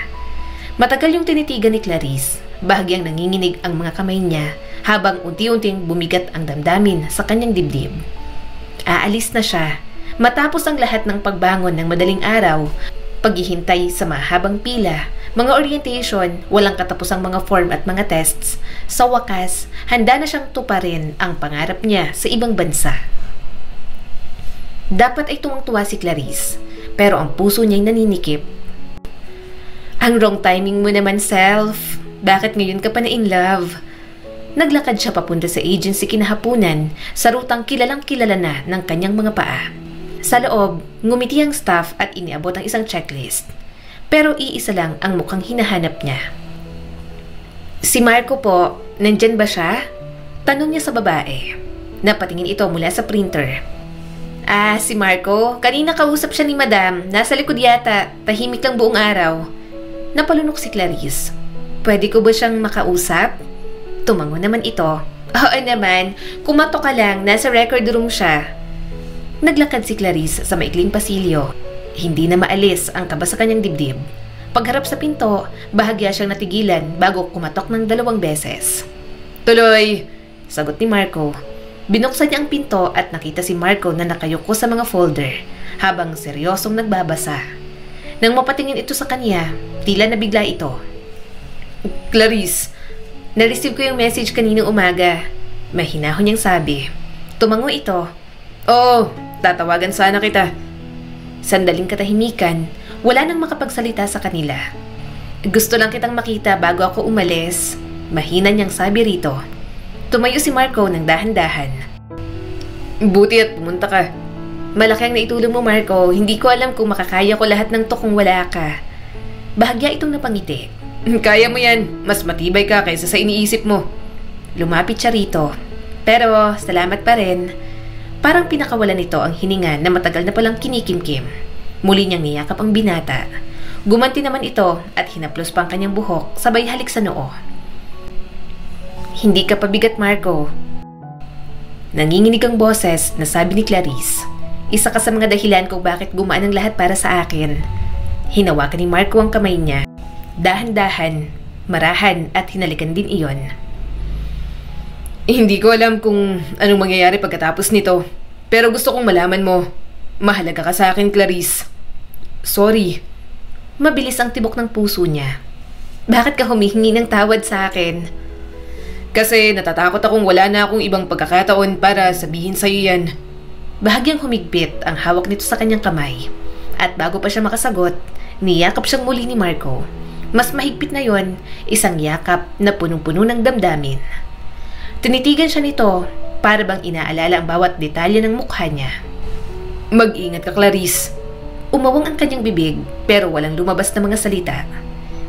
Matagal yung tinitigan ni Clarice. Bahagyang nanginginig ang mga kamay niya habang unti-unting bumigat ang damdamin sa kanyang dibdib. Aalis na siya. Matapos ang lahat ng pagbangon ng madaling araw, paghihintay sa mahabang pila, mga orientation, walang katapusang mga form at mga tests, sa wakas, handa na siyang tuparin ang pangarap niya sa ibang bansa. Dapat ay tuwang-tuwa si Clarice, pero ang puso niya'y naninikip. Ang wrong timing mo naman, self. Bakit ngayon ka pa na in love? Naglakad siya papunta sa agency kinahapunan sa rutang kilalang-kilala na ng kanyang mga paa. Sa loob, ngumiti ang staff at iniabot ang isang checklist. Pero iisa lang ang mukhang hinahanap niya. Si Marco po, nandyan ba siya? Tanong niya sa babae. Napatingin ito mula sa printer. Si Marco, kanina kausap siya ni Madam. Nasa likod yata, tahimik lang buong araw. Napalunok si Clarice. Pwede ko ba siyang makausap? Tumango naman ito. Oo naman, kumato ka lang, nasa record room siya. Naglakad si Clarice sa maikling pasilyo. Hindi na maalis ang kaba sa kanyang dibdib. Pagharap sa pinto, bahagya siyang natigilan bago kumatok ng 2 beses. "Tuloy!" sagot ni Marco. Binuksan niya ang pinto at nakita si Marco na nakayuko sa mga folder habang seryosong nagbabasa. Nang mapatingin ito sa kanya, tila nabigla ito. "Clarice, na-receive ko yung message kaninang umaga." Mahinahon niyang sabi. Tumango ito. "Oo, tatawagan sana kita." Sandaling katahimikan, wala nang makapagsalita sa kanila. "Gusto lang kitang makita bago ako umalis," mahina niyang sabi rito. Tumayo si Marco ng dahan-dahan. "Buti at pumunta ka." "Malaki ang naitulong mo, Marco. Hindi ko alam kung makakaya ko lahat ng to kung wala ka." Bahagya itong napangiti. "Kaya mo yan. Mas matibay ka kaysa sa iniisip mo." Lumapit siya rito. Pero salamat pa rin. Parang pinakawalan nito ang hininga na matagal na palang kinikimkim. Muli niyang niyakap ang binata. Gumanti naman ito at hinaplos pa ang kanyang buhok sabay halik sa noo. "Hindi ka pabigat, Marco." Nanginginig ang boses na sabi ni Clarice. "Isa ka sa mga dahilan kung bakit gumaan ang lahat para sa akin." Hinawakan ni Marco ang kamay niya. Dahan-dahan, marahan at hinalikan din iyon. "Hindi ko alam kung anong mangyayari pagkatapos nito. Pero gusto kong malaman mo. Mahalaga ka sa akin, Clarice." "Sorry." Mabilis ang tibok ng puso niya. "Bakit ka humihingi ng tawad sa akin?" "Kasi natatakot akong wala na akong ibang pagkakataon para sabihin sa'yo yan." Bahagyang humigpit ang hawak nito sa kanyang kamay. At bago pa siya makasagot, niyakap siyang muli ni Marco. Mas mahigpit na yon, isang yakap na punong-puno ng damdamin. Tinitigan siya nito para bang inaalala ang bawat detalye ng mukha niya. "Mag-ingat ka, Clarice." Umawang ang kanyang bibig pero walang lumabas na mga salita.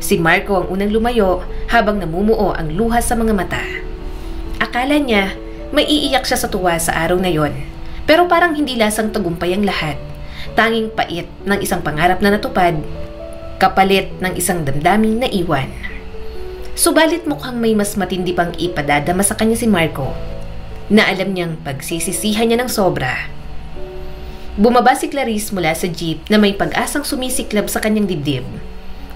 Si Marco ang unang lumayo habang namumuo ang luha sa mga mata. Akala niya may iiyak siya sa tuwa sa araw na yon. Pero parang hindi lasang tagumpay ang lahat. Tanging pait ng isang pangarap na natupad, kapalit ng isang damdaming naiwan. Subalit mukhang may mas matindi pang ipadadama sa kanya si Marco, na alam niyang pagsisisihan niya ng sobra. Bumaba si Clarice mula sa jeep na may pag-asang sumisiklab sa kanyang dibdib.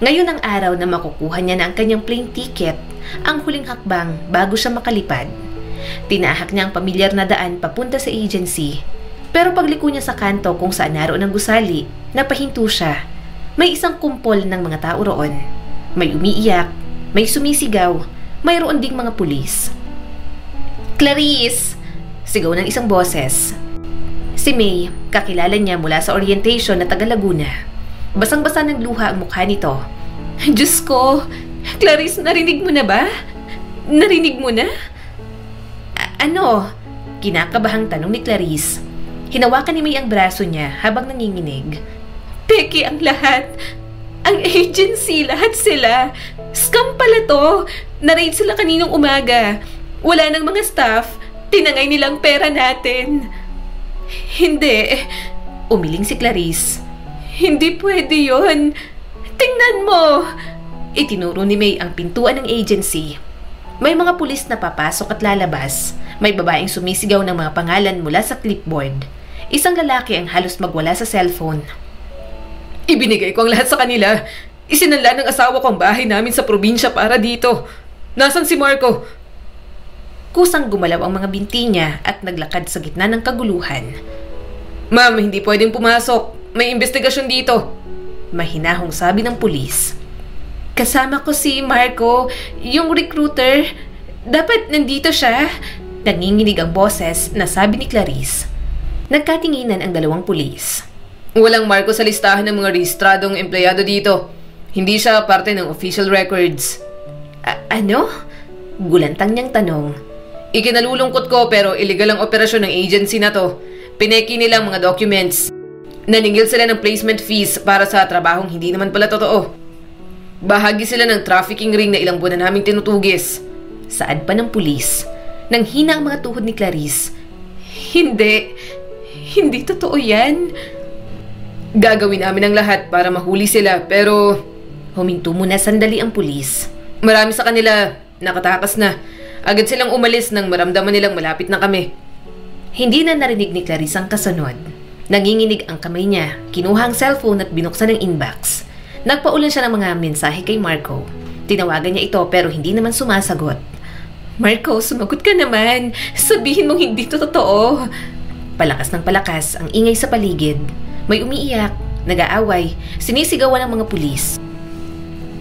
Ngayon ang araw na makukuha niya na ang kanyang plane ticket, ang huling hakbang bago siya makalipad. Tinahak niya ang pamilyar na daan papunta sa agency, pero pagliko niya sa kanto kung saan naroon ang gusali, napahinto siya. May isang kumpol ng mga tao roon. May umiiyak, may sumisigaw, mayroon ding mga pulis. "Clarice!" sigaw ng isang boses. Si May, kakilala niya mula sa orientation na taga Laguna. Basang-basa ng luha ang mukha nito. "Diyos ko! Clarice, narinig mo na ba? Narinig mo na?" "Ano?" Kinakabahang tanong ni Clarice. Hinawakan ni May ang braso niya habang nanginginig. "Peke ang lahat! Ang agency, lahat sila! Scam pala to! Na-raid sila kaninang umaga. Wala nang mga staff. Tinangay nilang pera natin." "Hindi." Umiling si Clarice. "Hindi pwede yon. Tingnan mo!" Itinuro ni May ang pintuan ng agency. May mga pulis na papasok at lalabas. May babaeng sumisigaw ng mga pangalan mula sa clipboard. Isang lalaki ang halos magwala sa cellphone. "Ibinigay ko ang lahat sa kanila. Isinanla ng asawa ko ang bahay namin sa probinsya para dito. Nasaan si Marco?" Kusang gumalaw ang mga binti niya at naglakad sa gitna ng kaguluhan. "Ma'am, hindi pwedeng pumasok. May investigasyon dito." Mahinahong sabi ng pulis. "Kasama ko si Marco, yung recruiter. Dapat nandito siya." Nanginginig ang boses na sabi ni Clarice. Nagkatinginan ang 2 pulis. "Walang Marco sa listahan ng mga rehistradong empleyado dito. Hindi siya parte ng official records." Ano? Gulantang niyang tanong. "Ikinalulungkot ko pero illegal ang operasyon ng agency na to. Pineki nilang mga documents. Naningil sila ng placement fees para sa trabahong hindi naman pala totoo. Bahagi sila ng trafficking ring na ilang buwan na naming tinutugis." Saad pa ng pulis. Nang hina ang mga tuhod ni Clarice. Hindi totoo yan." "Gagawin namin ang lahat para mahuli sila pero..." Huminto muna sandali ang pulis. "Marami sa kanila nakatakas na. Agad silang umalis nang maramdaman nilang malapit na kami." Hindi na narinig ni Clarice ang kasunod. Nanginginig ang kamay niya, kinuha ang cellphone at binuksan ang inbox. Nagpaulan siya ng mga mensahe kay Marco. Tinawagan niya ito pero hindi naman sumasagot. Marco, sumagot ka naman. Sabihin mong hindi to totoo. Palakas ng palakas ang ingay sa paligid. May umiiyak, nag-aaway, sinisigawan ng mga pulis.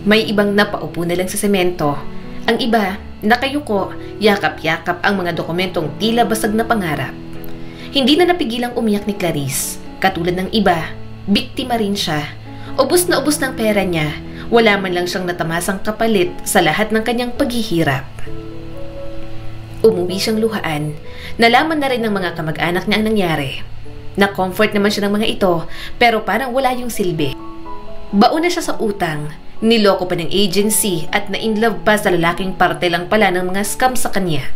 May ibang napaupo na lang sa semento. Ang iba, nakayuko, yakap-yakap ang mga dokumentong tila basag na pangarap. Hindi na napigilang umiyak ni Clarice. Katulad ng iba, biktima rin siya. Ubus na ubus ng pera niya. Wala man lang siyang natamasang kapalit sa lahat ng kanyang paghihirap. Umuwi siyang luhaan. Nalaman na rin ng mga kamag-anak niya ang nangyari. Na-comfort naman siya ng mga ito, pero parang wala yung silbi. Baon na siya sa utang. Niloko pa ng agency at na-inlove pa sa lalaking parte lang pala ng mga scam sa kanya.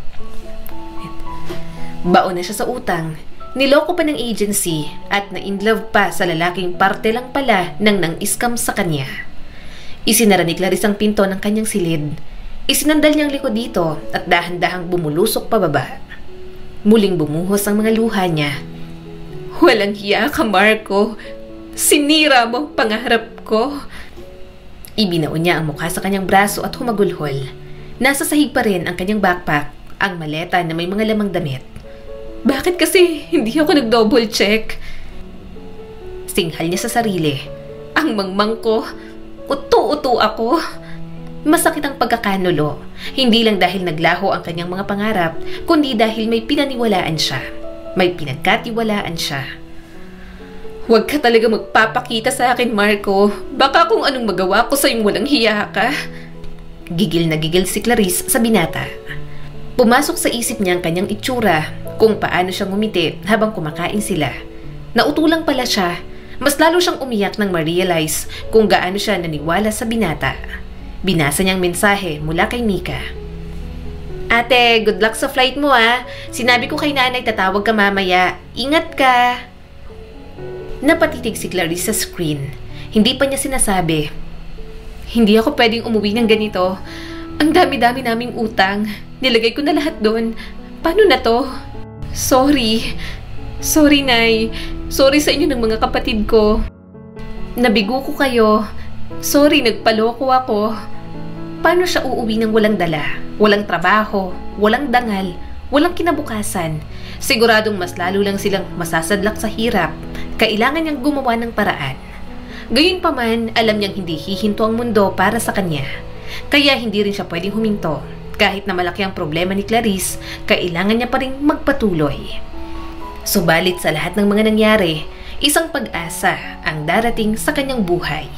Baon na siya sa utang. Niloko pa ng agency at na-inlove pa sa lalaking parte lang pala ng nang-scam sa kanya. Isinara ni Clarice ang pinto ng kanyang silid. Isinandal niyang likod dito at dahan-dahang bumulusok pababa. Muling bumuhos ang mga luha niya. Walang hiya ka, Marco. Sinira mo ang pangarap ko. Ibinaon niya ang mukha sa kanyang braso at humagulhol. Nasa sahig pa rin ang kanyang backpack, ang maleta na may mga lamang damit. Bakit kasi hindi ako nag-double check? Singhal niya sa sarili. Ang mangmang ko, uto-uto ako. Masakit ang pagkakanulo, hindi lang dahil naglaho ang kanyang mga pangarap, kundi dahil may pinaniwalaan siya. May pinagkatiwalaan siya. Huwag ka talaga magpapakita sa akin, Marco. Baka kung anong magawa ko sa'yong walang hiya ka. Gigil na gigil si Clarice sa binata. Pumasok sa isip niya ang kanyang itsura, kung paano siya ngumiti habang kumakain sila. Nautulang pala siya. Mas lalo siyang umiyak nang ma-realize kung gaano siya naniwala sa binata. Binasa niyang mensahe mula kay Mika. Ate, good luck sa flight mo ah. Sinabi ko kay nanay tatawag ka mamaya. Ingat ka. Napatitig si Clarice sa screen. Hindi pa niya sinasabi. Hindi ako pwedeng umuwi ng ganito. Ang dami-dami naming utang. Nilagay ko na lahat doon. Paano na to? Sorry. Sorry, Nay. Sorry sa inyo ng mga kapatid ko. Nabigo ko kayo. Sorry, nagpaloko ako. Paano siya uuwi ng walang dala? Walang trabaho, walang dangal, walang kinabukasan. Siguradong mas lalo lang silang masasadlak sa hirap. Kailangan niyang gumawa ng paraan. Gayunpaman, alam niyang hindi hihinto ang mundo para sa kanya. Kaya hindi rin siya pwedeng huminto. Kahit na malaki ang problema ni Clarice, kailangan niya pa rin magpatuloy. Subalit sa lahat ng mga nangyari, isang pag-asa ang darating sa kanyang buhay.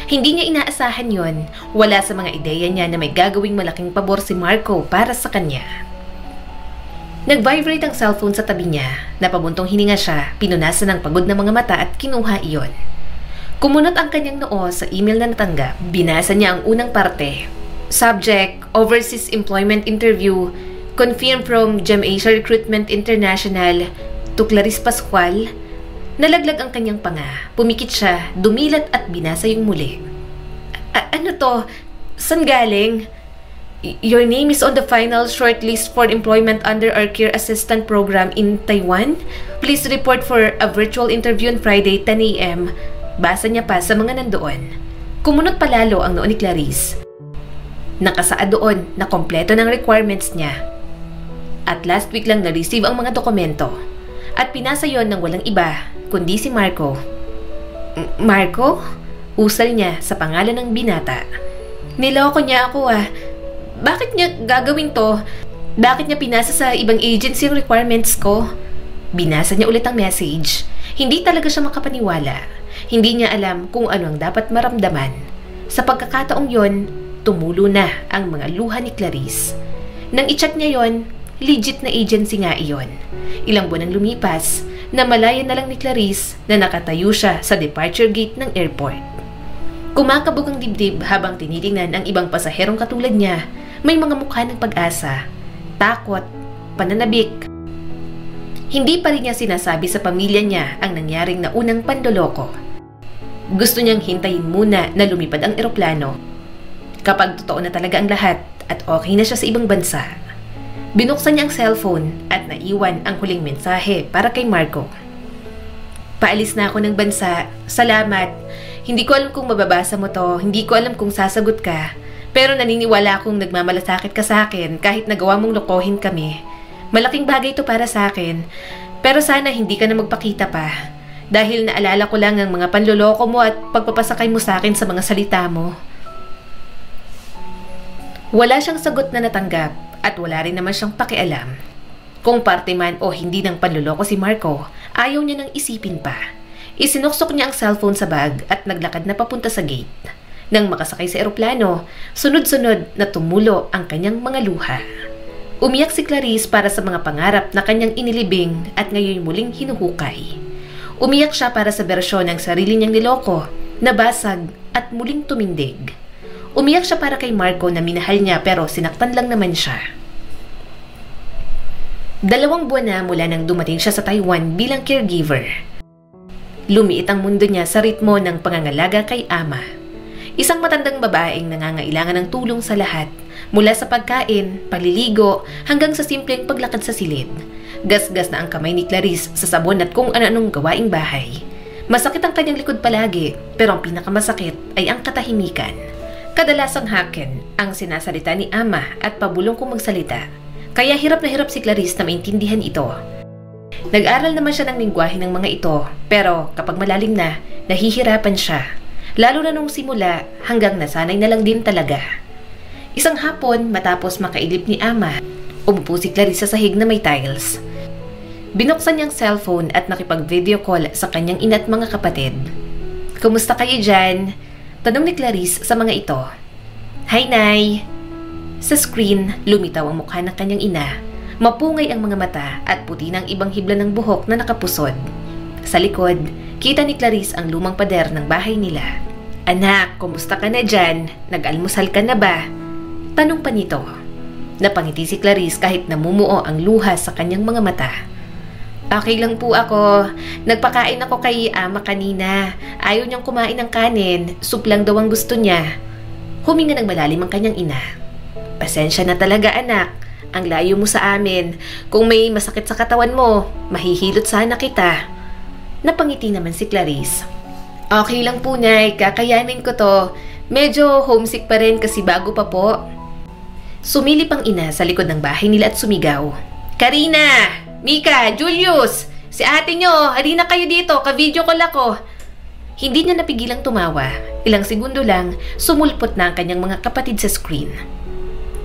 Hindi niya inaasahan yon. Wala sa mga ideya niya na may gagawing malaking pabor si Marco para sa kanya. Nag-vibrate ang cellphone sa tabi niya. Napabuntong hininga siya, pinunasan ng pagod na mga mata at kinuha iyon. Kumunot ang kanyang noo sa email na natanggap. Binasa niya ang unang parte. Subject, Overseas Employment Interview, confirmed from GemAsia Recruitment International to Clarice Pascual. Nalaglag ang kanyang panga. Pumikit siya, dumilat at binasa yung muli. Ano to? San galing? Your name is on the final shortlist for employment under our Care Assistant Program in Taiwan. Please report for a virtual interview on Friday, 10 a.m. Basa niya pa sa mga nandoon. Kumunot palalo ang noon ni Clarice. Nakasaad doon na kompleto ng requirements niya. At last week lang na-receive ang mga dokumento. At pinasa yon ng walang iba, kundi si Marco. Marco? Usal niya sa pangalan ng binata. Niloko niya ako ah. Bakit niya gagawin to? Bakit niya pinasa sa ibang agency ang requirements ko? Binasa niya ulit ang message. Hindi talaga siya makapaniwala. Hindi niya alam kung ano ang dapat maramdaman. Sa pagkakataong yon, tumulo na ang mga luha ni Clarice. Nang i-check niya yon, legit na agency nga iyon. Ilang buwan ang lumipas, namalayan na lang ni Clarice na nakatayo siya sa departure gate ng airport. Kumakabog ang dibdib habang tinitingnan ang ibang pasaherong katulad niya. May mga mukha ng pag-asa, takot, pananabik. Hindi pa rin niya sinasabi sa pamilya niya ang nangyaring naunang pandoloko. Gusto niyang hintayin muna na lumipad ang eroplano. Kapag totoo na talaga ang lahat at okay na siya sa ibang bansa. Binuksan niya ang cellphone at naiwan ang huling mensahe para kay Marco. Paalis na ako ng bansa. Salamat. Hindi ko alam kung mababasa mo to, hindi ko alam kung sasagot ka. Pero naniniwala akong nagmamalasakit ka sa akin kahit nagawa mong lokohin kami. Malaking bagay ito para sa akin. Pero sana hindi ka na magpakita pa. Dahil naalala ko lang ang mga panloloko mo at pagpapasakay mo sa akin sa mga salita mo. Wala siyang sagot na natanggap at wala rin naman siyang pakialam. Kung parte man o hindi ng panloloko si Marco, ayaw niya nang isipin pa. Isinuksok niya ang cellphone sa bag at naglakad na papunta sa gate. Nang makasakay sa eroplano, sunod-sunod na tumulo ang kanyang mga luha. Umiyak si Clarice para sa mga pangarap na kanyang inilibing at ngayon muling hinuhukay. Umiyak siya para sa bersyon ng sarili niyang niloko, nabasag at muling tumindig. Umiyak siya para kay Marco na minahal niya pero sinaktan lang naman siya. 2 buwan na mula nang dumating siya sa Taiwan bilang caregiver. Lumiit ang mundo niya sa ritmo ng pangangalaga kay ama. Isang matandang babaeng nangangailangan ng tulong sa lahat, mula sa pagkain, paliligo, hanggang sa simpleng paglakad sa silid. Gasgas na ang kamay ni Clarice sa sabon at kung ano-anong gawaing bahay. Masakit ang kanyang likod palagi, pero ang pinakamasakit ay ang katahimikan. Kadalasang haken ang sinasalita ni ama at pabulong kung magsalita. Kaya hirap na hirap si Clarice na maintindihan ito. Nag-aral naman siya ng lingwahe ng mga ito, pero kapag malalim na, nahihirapan siya. Lalo na nung simula hanggang nasanay na lang din talaga. Isang hapon matapos makailip ni ama, umupo si Clarice sa sahig na may tiles. Binuksan niyang cellphone at nakipag-video call sa kanyang ina at mga kapatid. "Kumusta kayo dyan?" Tanong ni Clarice sa mga ito. "Hi, Nay." Sa screen, lumitaw ang mukha ng kanyang ina. Mapungay ang mga mata at puti ng ibang hibla ng buhok na nakapusod. Sa likod, kita ni Clarice ang lumang pader ng bahay nila. "Anak, kumusta ka na dyan? Nag-almusal ka na ba?" Tanong pa nito. Napangiti si Clarice kahit namumuo ang luha sa kanyang mga mata. "Okay lang po ako. Nagpakain ako kay ama kanina. Ayaw niyang kumain ng kanin. Soup lang daw ang gusto niya." Huminga ng malalim ang kanyang ina. "Pasensya na talaga, anak. Ang layo mo sa amin. Kung may masakit sa katawan mo, mahihilot sana kita." Napangiti naman si Clarice. "Okay lang po, Nay. Kakayanin ko to. Medyo homesick pa rin kasi bago pa po." Sumilip ang ina sa likod ng bahay nila at sumigaw. "Karina! Mika! Julius! Si ate nyo! Halina kayo dito! Ka-video call ako!" Hindi niya napigilang tumawa. Ilang segundo lang, sumulpot na ang kanyang mga kapatid sa screen.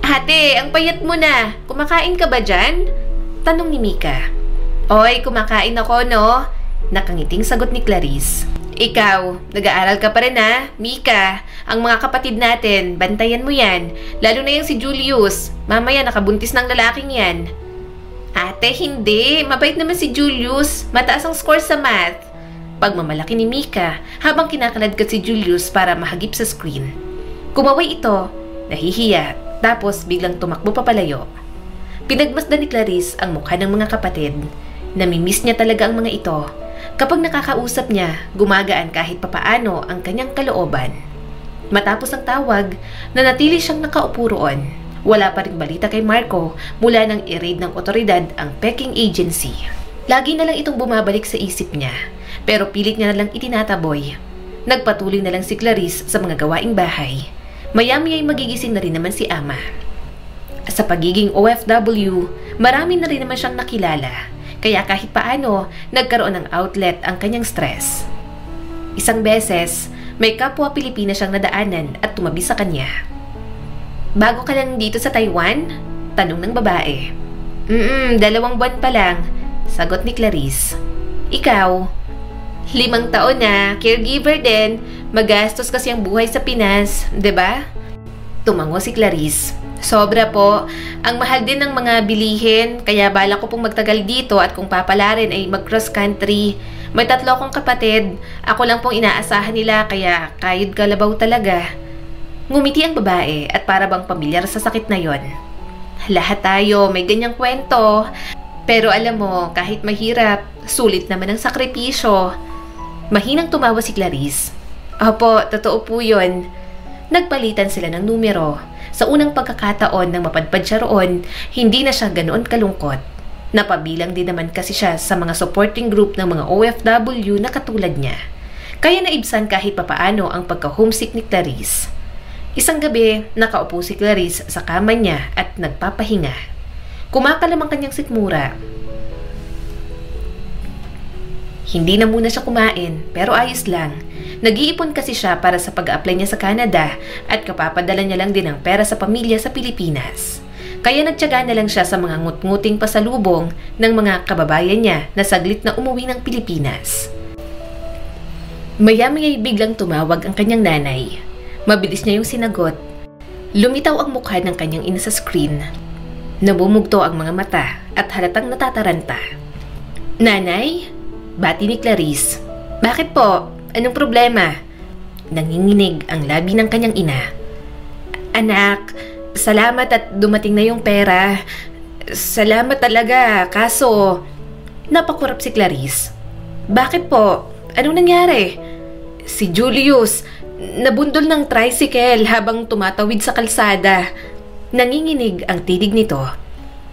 "Ate, ang payat mo na! Kumakain ka ba dyan?" Tanong ni Mika. "Oy, kumakain ako, no?" Nakangiting sagot ni Clarice. "Ikaw, nag-aaral ka pa rin ha, Mika. Ang mga kapatid natin, bantayan mo yan. Lalo na yung si Julius. Mamaya nakabuntis ng lalaking yan." "Ate, hindi. Mabait naman si Julius. Mataas ang score sa math." Pagmamalaki ni Mika habang kinakaladkad si Julius para mahagip sa screen. Kumaway ito, nahihiya, tapos biglang tumakbo papalayo. Pinagmasdan ni Clarice ang mukha ng mga kapatid. Namimiss niya talaga ang mga ito. Kapag nakakausap niya, gumagaan kahit papaano ang kanyang kalooban. Matapos ang tawag, nanatili siyang nakaupo roon. Wala pa ring balita kay Marco mula nang i-raid ng otoridad ang Peking Agency. Lagi na lang itong bumabalik sa isip niya, pero pilit niya na lang itinataboy. Nagpatuloy na lang si Clarice sa mga gawaing bahay. Maya-maya ay magigising na rin naman si ama. Sa pagiging OFW, marami na rin naman siyang nakilala. Kaya kahit paano, nagkaroon ng outlet ang kanyang stress. Isang beses, may kapwa Pilipina siyang nadaanan at tumabi sa kanya. "Bago ka lang dito sa Taiwan?" Tanong ng babae. 2 buwan pa lang," sagot ni Clarice. "Ikaw?" 5 taon na, caregiver din. Magastos kasi ang buhay sa Pinas, 'di ba?" Tumango si Clarice. "Sobra po. Ang mahal din ng mga bilihin, kaya bala ko pong magtagal dito at kung papalarin ay mag-cross country. May 3 akong kapatid. Ako lang pong inaasahan nila kaya kayod kalabaw talaga." Ngumiti ang babae at para bang pamilyar sa sakit na yon. "Lahat tayo may ganyang kwento. Pero alam mo, kahit mahirap, sulit naman ang sakripisyo." Mahinang tumawa si Clarice. "Opo, totoo po yun." Nagpalitan sila ng numero. Sa unang pagkakataon nang mapadpad siya roon, hindi na siya ganoon kalungkot. Napabilang din naman kasi siya sa mga supporting group ng mga OFW na katulad niya. Kaya naibsan kahit papaano ang pagka-homesick ni Clarice. Isang gabi, nakaupo si Clarice sa kama niya at nagpapahinga. Kumakalam ang kanyang sikmura. Hindi na muna siya kumain, pero ayos lang. Nag-iipon kasi siya para sa pag-a-apply niya sa Canada at kapapadala niya lang din ang pera sa pamilya sa Pilipinas. Kaya nagtiyaga na lang siya sa mga ngut-nguting pasalubong ng mga kababayan niya na saglit na umuwi ng Pilipinas. Maya-maya biglang tumawag ang kanyang nanay. Mabilis niya yung sinagot. Lumitaw ang mukha ng kanyang ina sa screen. Nabumugto ang mga mata at halatang natataranta. Nanay? Bati ni Clarice. Bakit po? Anong problema? Nanginginig ang labi ng kanyang ina. Anak, salamat at dumating na yung pera. Salamat talaga, kaso napakurap si Clarice. Bakit po? Anong nangyari? Si Julius, nabundol ng tricycle habang tumatawid sa kalsada. Nanginginig ang tinig nito.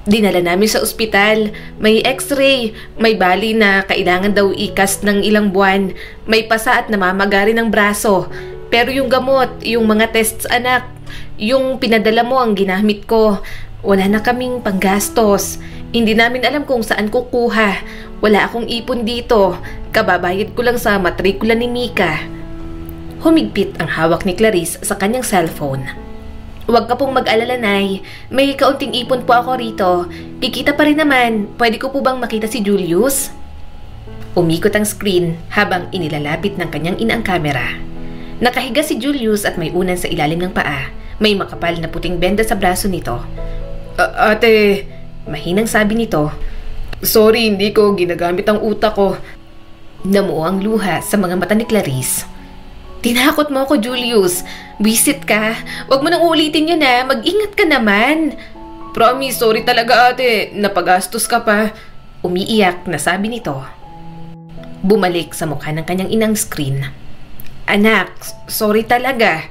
Dinala namin sa ospital. May x-ray, may bali na kailangan daw i-cast ng ilang buwan. May pasa at namamagari ng braso. Pero yung gamot, yung mga tests anak, yung pinadala mo ang ginamit ko. Wala na kaming panggastos. Hindi namin alam kung saan kukuha. Wala akong ipon dito. Kababayad ko lang sa matrikula ni Mika. Humigpit ang hawak ni Clarice sa kanyang cellphone. Huwag ka pong mag-alala, Nay. May kaunting ipon po ako rito. Kikita pa rin naman. Pwede ko po bang makita si Julius? Umikot ang screen habang inilalapit ng kanyang ina ang kamera. Nakahiga si Julius at may unan sa ilalim ng paa. May makapal na puting benda sa braso nito. Ate, mahinang sabi nito. Sorry, hindi ko ginagamit ang utak ko. Namuo ang luha sa mga mata ni Clarice. Tinakot mo ako, Julius. Wisit ka. Huwag mo nang uulitin yun na. Mag-ingat ka naman. Promise, sorry talaga ate. Napagastos ka pa. Umiiyak na sabi nito. Bumalik sa mukha ng kanyang inang screen. Anak, sorry talaga.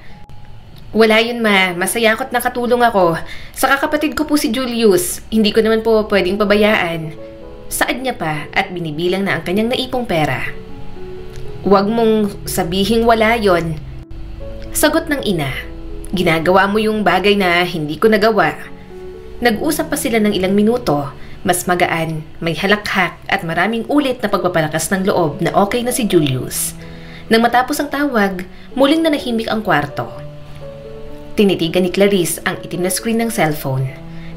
Wala yun ma. Masaya ako't nakatulong ako. Sa kakapatid ko po si Julius. Hindi ko naman po pwedeng pabayaan. Saad niya pa at binibilang na ang kanyang naipong pera. Huwag mong sabihing wala yon. Sagot ng ina. Ginagawa mo yung bagay na hindi ko nagawa. Nag-usap pa sila ng ilang minuto. Mas magaan, may halakhak at maraming ulit na pagpapalakas ng loob na okay na si Julius. Nang matapos ang tawag, muling nanahimik ang kwarto. Tinitigan ni Clarice ang itim na screen ng cellphone.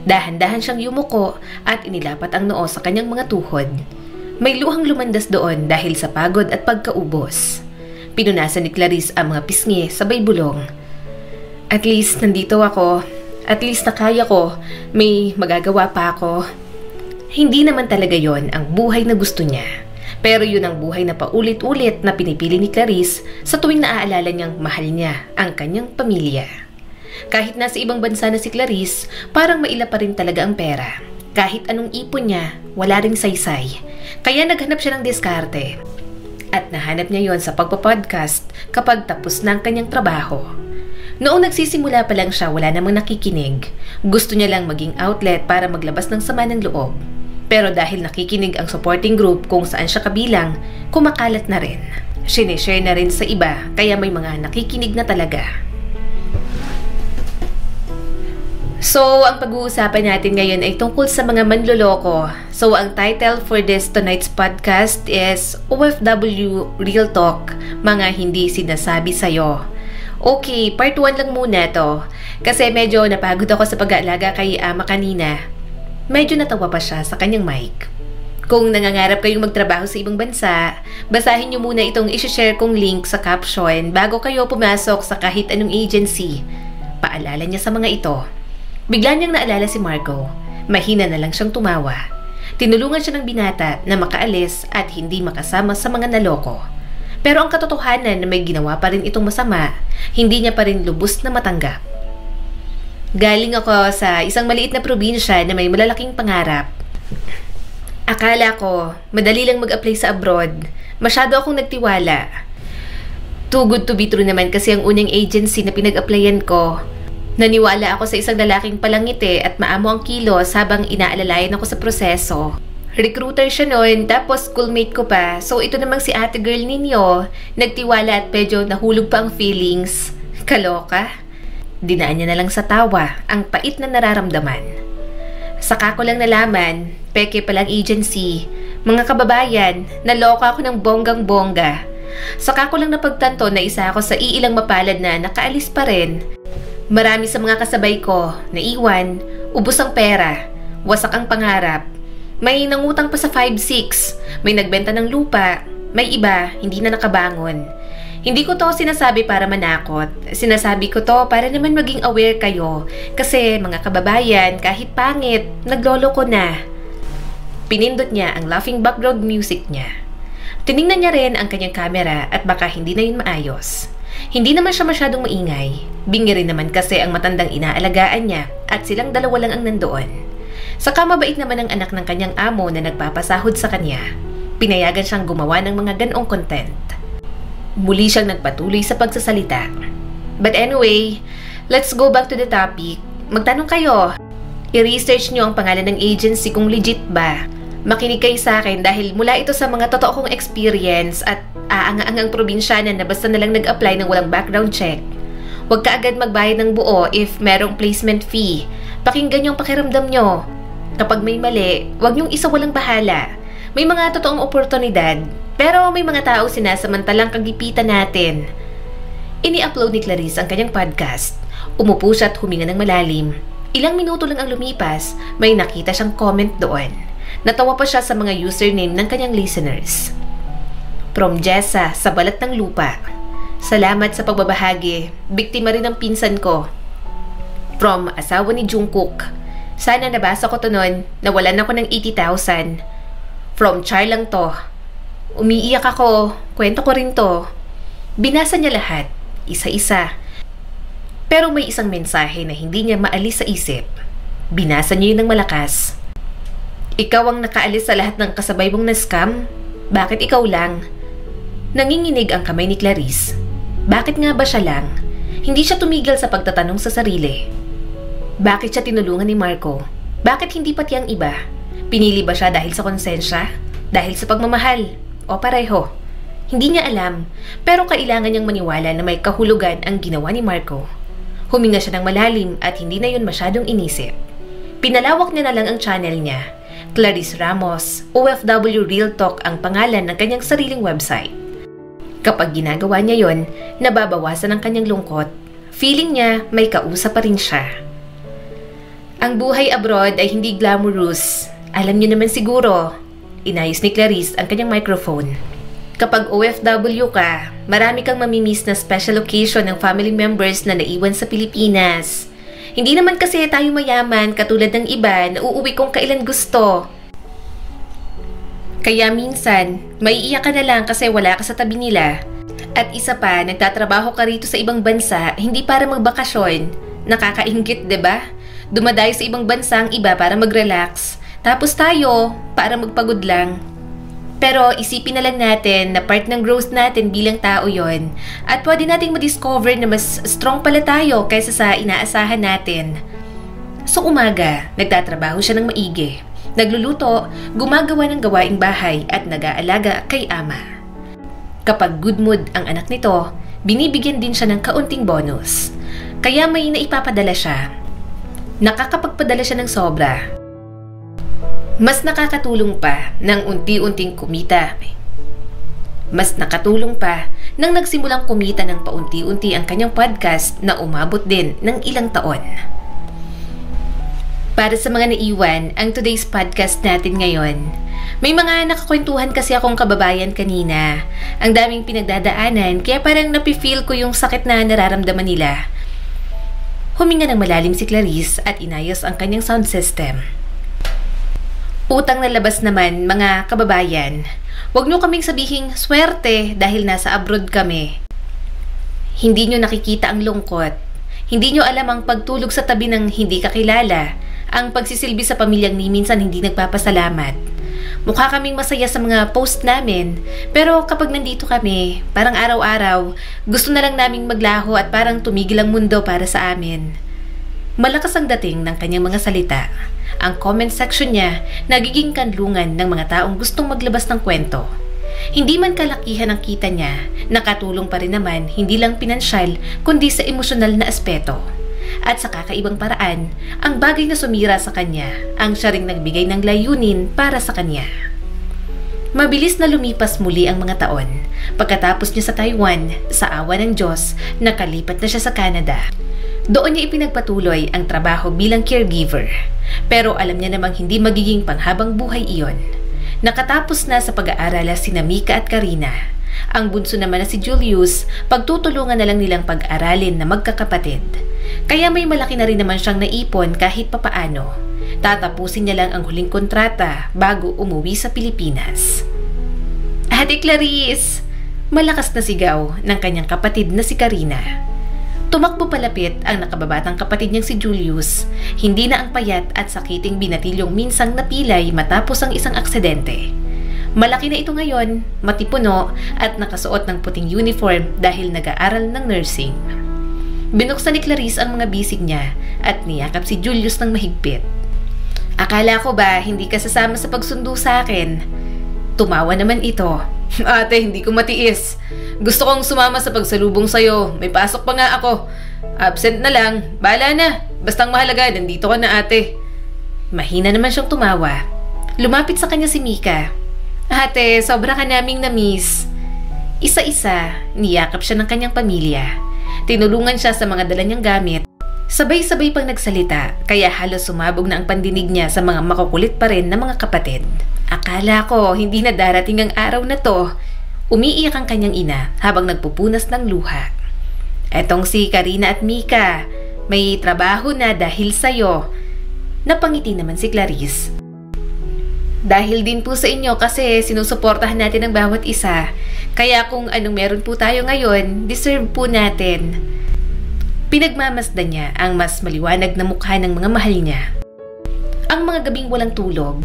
Dahan-dahan siyang yumuko at inilapat ang noo sa kanyang mga tuhod. May luhang lumandas doon dahil sa pagod at pagkaubos. Pinunasan ni Clarice ang mga pisngi sabay bulong. At least nandito ako. At least nakaya ko. May magagawa pa ako. Hindi naman talaga yon ang buhay na gusto niya. Pero yun ang buhay na paulit-ulit na pinipili ni Clarice sa tuwing naaalala niyang mahal niya ang kanyang pamilya. Kahit nasa ibang bansa na si Clarice, parang maila pa rin talaga ang pera. Kahit anong ipon niya, wala ring saysay. Kaya naghanap siya ng diskarte. At nahanap niya yon sa pagpapodcast kapag tapos na ang kanyang trabaho. Noong nagsisimula pa lang siya, wala namang nakikinig. Gusto niya lang maging outlet para maglabas ng sama ng loob. Pero dahil nakikinig ang supporting group kung saan siya kabilang, kumakalat na rin. Sinishare na rin sa iba, kaya may mga nakikinig na talaga. So, ang pag-uusapan natin ngayon ay tungkol sa mga manloloko. So, ang title for tonight's podcast is OFW Real Talk, mga hindi sinasabi sa'yo. Okay, part 1 lang muna to. Kasi medyo napagod ako sa pag-aalaga kay ama kanina. Medyo natawa pa siya sa kanyang mic. Kung nangangarap kayong magtrabaho sa ibang bansa, basahin niyo muna itong isi-share kong link sa caption bago kayo pumasok sa kahit anong agency. Paalala niya sa mga ito. Bigla niyang naalala si Marco. Mahina na lang siyang tumawa. Tinulungan siya ng binata na makaalis at hindi makasama sa mga naloko. Pero ang katotohanan na may ginawa pa rin itong masama, hindi niya pa rin lubos na matanggap. Galing ako sa isang maliit na probinsya na may malalaking pangarap. Akala ko, madali lang mag-apply sa abroad. Masyado akong nagtiwala. Too good to be true naman kasi ang unang agency na pinag-applyan ko. Naniwala ako sa isang lalaking palangiti at maamo ang kilos habang inaalalayan ako sa proseso. Recruiter siya noon, tapos schoolmate ko pa. So ito namang si ate girl ninyo, nagtiwala at medyo nahulog pa ang feelings. Kaloka. Dinaan niya na lang sa tawa ang pait na nararamdaman. Saka ko lang nalaman, peke palang agency. Mga kababayan, naloka ako ng bonggang-bongga. Saka ko lang napagtanto na isa ako sa iilang mapalad na nakaalis pa rin. Marami sa mga kasabay ko, naiwan, ubos ang pera, wasak ang pangarap. May nangutang pa sa 5-6, may nagbenta ng lupa, may iba hindi na nakabangon. Hindi ko to sinasabi para manakot, sinasabi ko to para naman maging aware kayo. Kasi mga kababayan, kahit pangit, nagloloko na. Pinindot niya ang laughing background music niya. Tiningnan niya rin ang kanyang camera at baka hindi na yun maayos. Hindi naman siya masyadong maingay. Bingi rin naman kasi ang matandang inaalagaan niya at silang dalawa lang ang nandoon. Saka mabait naman ang anak ng kanyang amo na nagpapasahod sa kanya. Pinayagan siyang gumawa ng mga ganong content. Muli siyang nagpatuloy sa pagsasalita. But anyway, let's go back to the topic. Magtanong kayo. I-research nyo ang pangalan ng agency kung legit ba. Makinig kayo sa akin dahil mula ito sa mga totoo kong experience at aanga-angang probinsyana na basta nalang nag-apply ng walang background check. Huwag ka agad magbayad ng buo if merong placement fee. Pakinggan yung pakiramdam nyo. Kapag may mali, huwag niyong isawalang bahala. May mga totoong oportunidad, pero may mga tao sinasamantalang kagipitan natin. Ini-upload ni Clarice ang kanyang podcast. Umupo siya at huminga ng malalim. Ilang minuto lang ang lumipas, may nakita siyang comment doon. Natawa pa siya sa mga username ng kanyang listeners. From Jessa sa balat ng lupa. Salamat sa pagbabahagi. Biktima rin ng pinsan ko. From asawa ni Jungkook. Sana nabasa ko to nun, nawalan ako ng 80,000. From Char lang to. Umiiyak ako, kwento ko rin to. Binasa niya lahat, isa-isa. Pero may isang mensahe na hindi niya maalis sa isip. Binasa niya yun ng malakas. Ikaw ang nakaalis sa lahat ng kasabay mong na-scam? Bakit ikaw lang? Nanginginig ang kamay ni Clarice. Bakit nga ba siya lang? Hindi siya tumigil sa pagtatanong sa sarili. Bakit siya tinulungan ni Marco? Bakit hindi pati ang iba? Pinili ba siya dahil sa konsensya? Dahil sa pagmamahal? O pareho? Hindi niya alam, pero kailangan niyang maniwala na may kahulugan ang ginawa ni Marco. Huminga siya ng malalim at hindi na yun masyadong inisip. Pinalawak niya na lang ang channel niya. Clarice Ramos, OFW Real Talk ang pangalan ng kanyang sariling website. Kapag ginagawa niya yon, nababawasan ang kanyang lungkot. Feeling niya may kausap pa rin siya. Ang buhay abroad ay hindi glamorous. Alam niyo naman siguro. Inayos ni Clarice ang kanyang microphone. Kapag OFW ka, marami kang mamimiss na special occasion ng family members na naiwan sa Pilipinas. Hindi naman kasi tayo mayaman katulad ng iba na uuwi kung kailan gusto. Kaya minsan, maiiyak ka na lang kasi wala ka sa tabi nila. At isa pa, nagtatrabaho ka rito sa ibang bansa, hindi para magbakasyon. Nakakainggit, 'di ba? Dumadayo sa ibang bansa ang iba para mag-relax. Tapos tayo, para magpagod lang. Pero isipin na lang natin na part ng growth natin bilang tao yon. At pwede nating ma-discover na mas strong pala tayo kaysa sa inaasahan natin. So umaga, nagtatrabaho siya ng maigi. Nagluluto, gumagawa ng gawaing bahay at nag-aalaga kay ama. Kapag good mood ang anak nito, binibigyan din siya ng kaunting bonus. Kaya may naipapadala siya. Nakakapagpadala siya ng sobra. Mas nakakatulong pa ng unti-unting kumita. Mas nakatulong pa nang nagsimulang kumita ng paunti-unti ang kanyang podcast na umabot din ng ilang taon. Para sa mga naiwan, ang today's podcast natin ngayon. May mga nakakwentuhan kasi akong kababayan kanina. Ang daming pinagdadaanan kaya parang napifeel ko yung sakit na nararamdaman nila. Huminga ng malalim si Clarice at inayos ang kanyang sound system. Utang na labas naman, mga kababayan. Huwag nyo kaming sabihing swerte dahil nasa abroad kami. Hindi nyo nakikita ang lungkot. Hindi nyo alam ang pagtulog sa tabi ng hindi kakilala, ang pagsisilbi sa pamilyang ni minsan hindi nagpapasalamat. Mukha kaming masaya sa mga post namin, pero kapag nandito kami, parang araw-araw, gusto na lang naming maglaho at parang tumigil ang mundo para sa amin. Malakas ang dating ng kanyang mga salita Ang comment section niya nagiging kanlungan ng mga taong gustong maglabas ng kwento. Hindi man kalakihan ang kita niya, nakatulong pa rin naman hindi lang pinansyal kundi sa emosyonal na aspeto. At sa kakaibang paraan, ang bagay na sumira sa kanya ang siya ring nagbigay ng layunin para sa kanya. Mabilis na lumipas muli ang mga taon. Pagkatapos niya sa Taiwan, sa awa ng Diyos, nakalipat na siya sa Canada. Doon niya ipinagpatuloy ang trabaho bilang caregiver. Pero alam niya namang hindi magiging panghabang buhay iyon. Nakatapos na sa pag-aaral sina Mika at Karina. Ang bunso naman na si Julius, pagtutulungan na lang nilang pag-aralin na magkakapatid. Kaya may malaki na rin naman siyang naipon kahit papaano. Tatapusin niya lang ang huling kontrata bago umuwi sa Pilipinas. Ate Clarice! Malakas na sigaw ng kanyang kapatid na si Karina. Tumakbo palapit ang nakababatang kapatid niyang si Julius. Hindi na ang payat at sakiting binatilyong minsang napilay matapos ang isang aksidente. Malaki na ito ngayon, matipuno at nakasuot ng puting uniform dahil nag-aaral ng nursing. Binuksan ni Clarice ang mga bisig niya at niyakap si Julius ng mahigpit. Akala ko ba hindi ka sasama sa pagsundo sa akin? Tumawa naman ito. Ate, hindi ko matiis. Gusto kong sumama sa pagsalubong sa'yo. May pasok pa nga ako. Absent na lang. Bahala na. Bastang mahalaga, nandito ka na ate. Mahina naman siyang tumawa. Lumapit sa kanya si Mika. Ate, sobra ka naming na-miss. Isa-isa, niyakap siya ng kanyang pamilya. Tinulungan siya sa mga dala niyang gamit. Sabay-sabay pang nagsalita, kaya halos sumabog na ang pandinig niya sa mga makukulit pa rin na mga kapatid. Akala ko hindi na darating ang araw na to. Umiiyak ang kanyang ina habang nagpupunas ng luha. Etong si Karina at Mika, may trabaho na dahil sa'yo. Napangiti naman si Clarice. Dahil din po sa inyo kasi sinusuportahan natin ang bawat isa. Kaya kung anong meron po tayo ngayon, deserve po natin. Pinagmamasdan niya ang mas maliwanag na mukha ng mga mahal niya. Ang mga gabing walang tulog,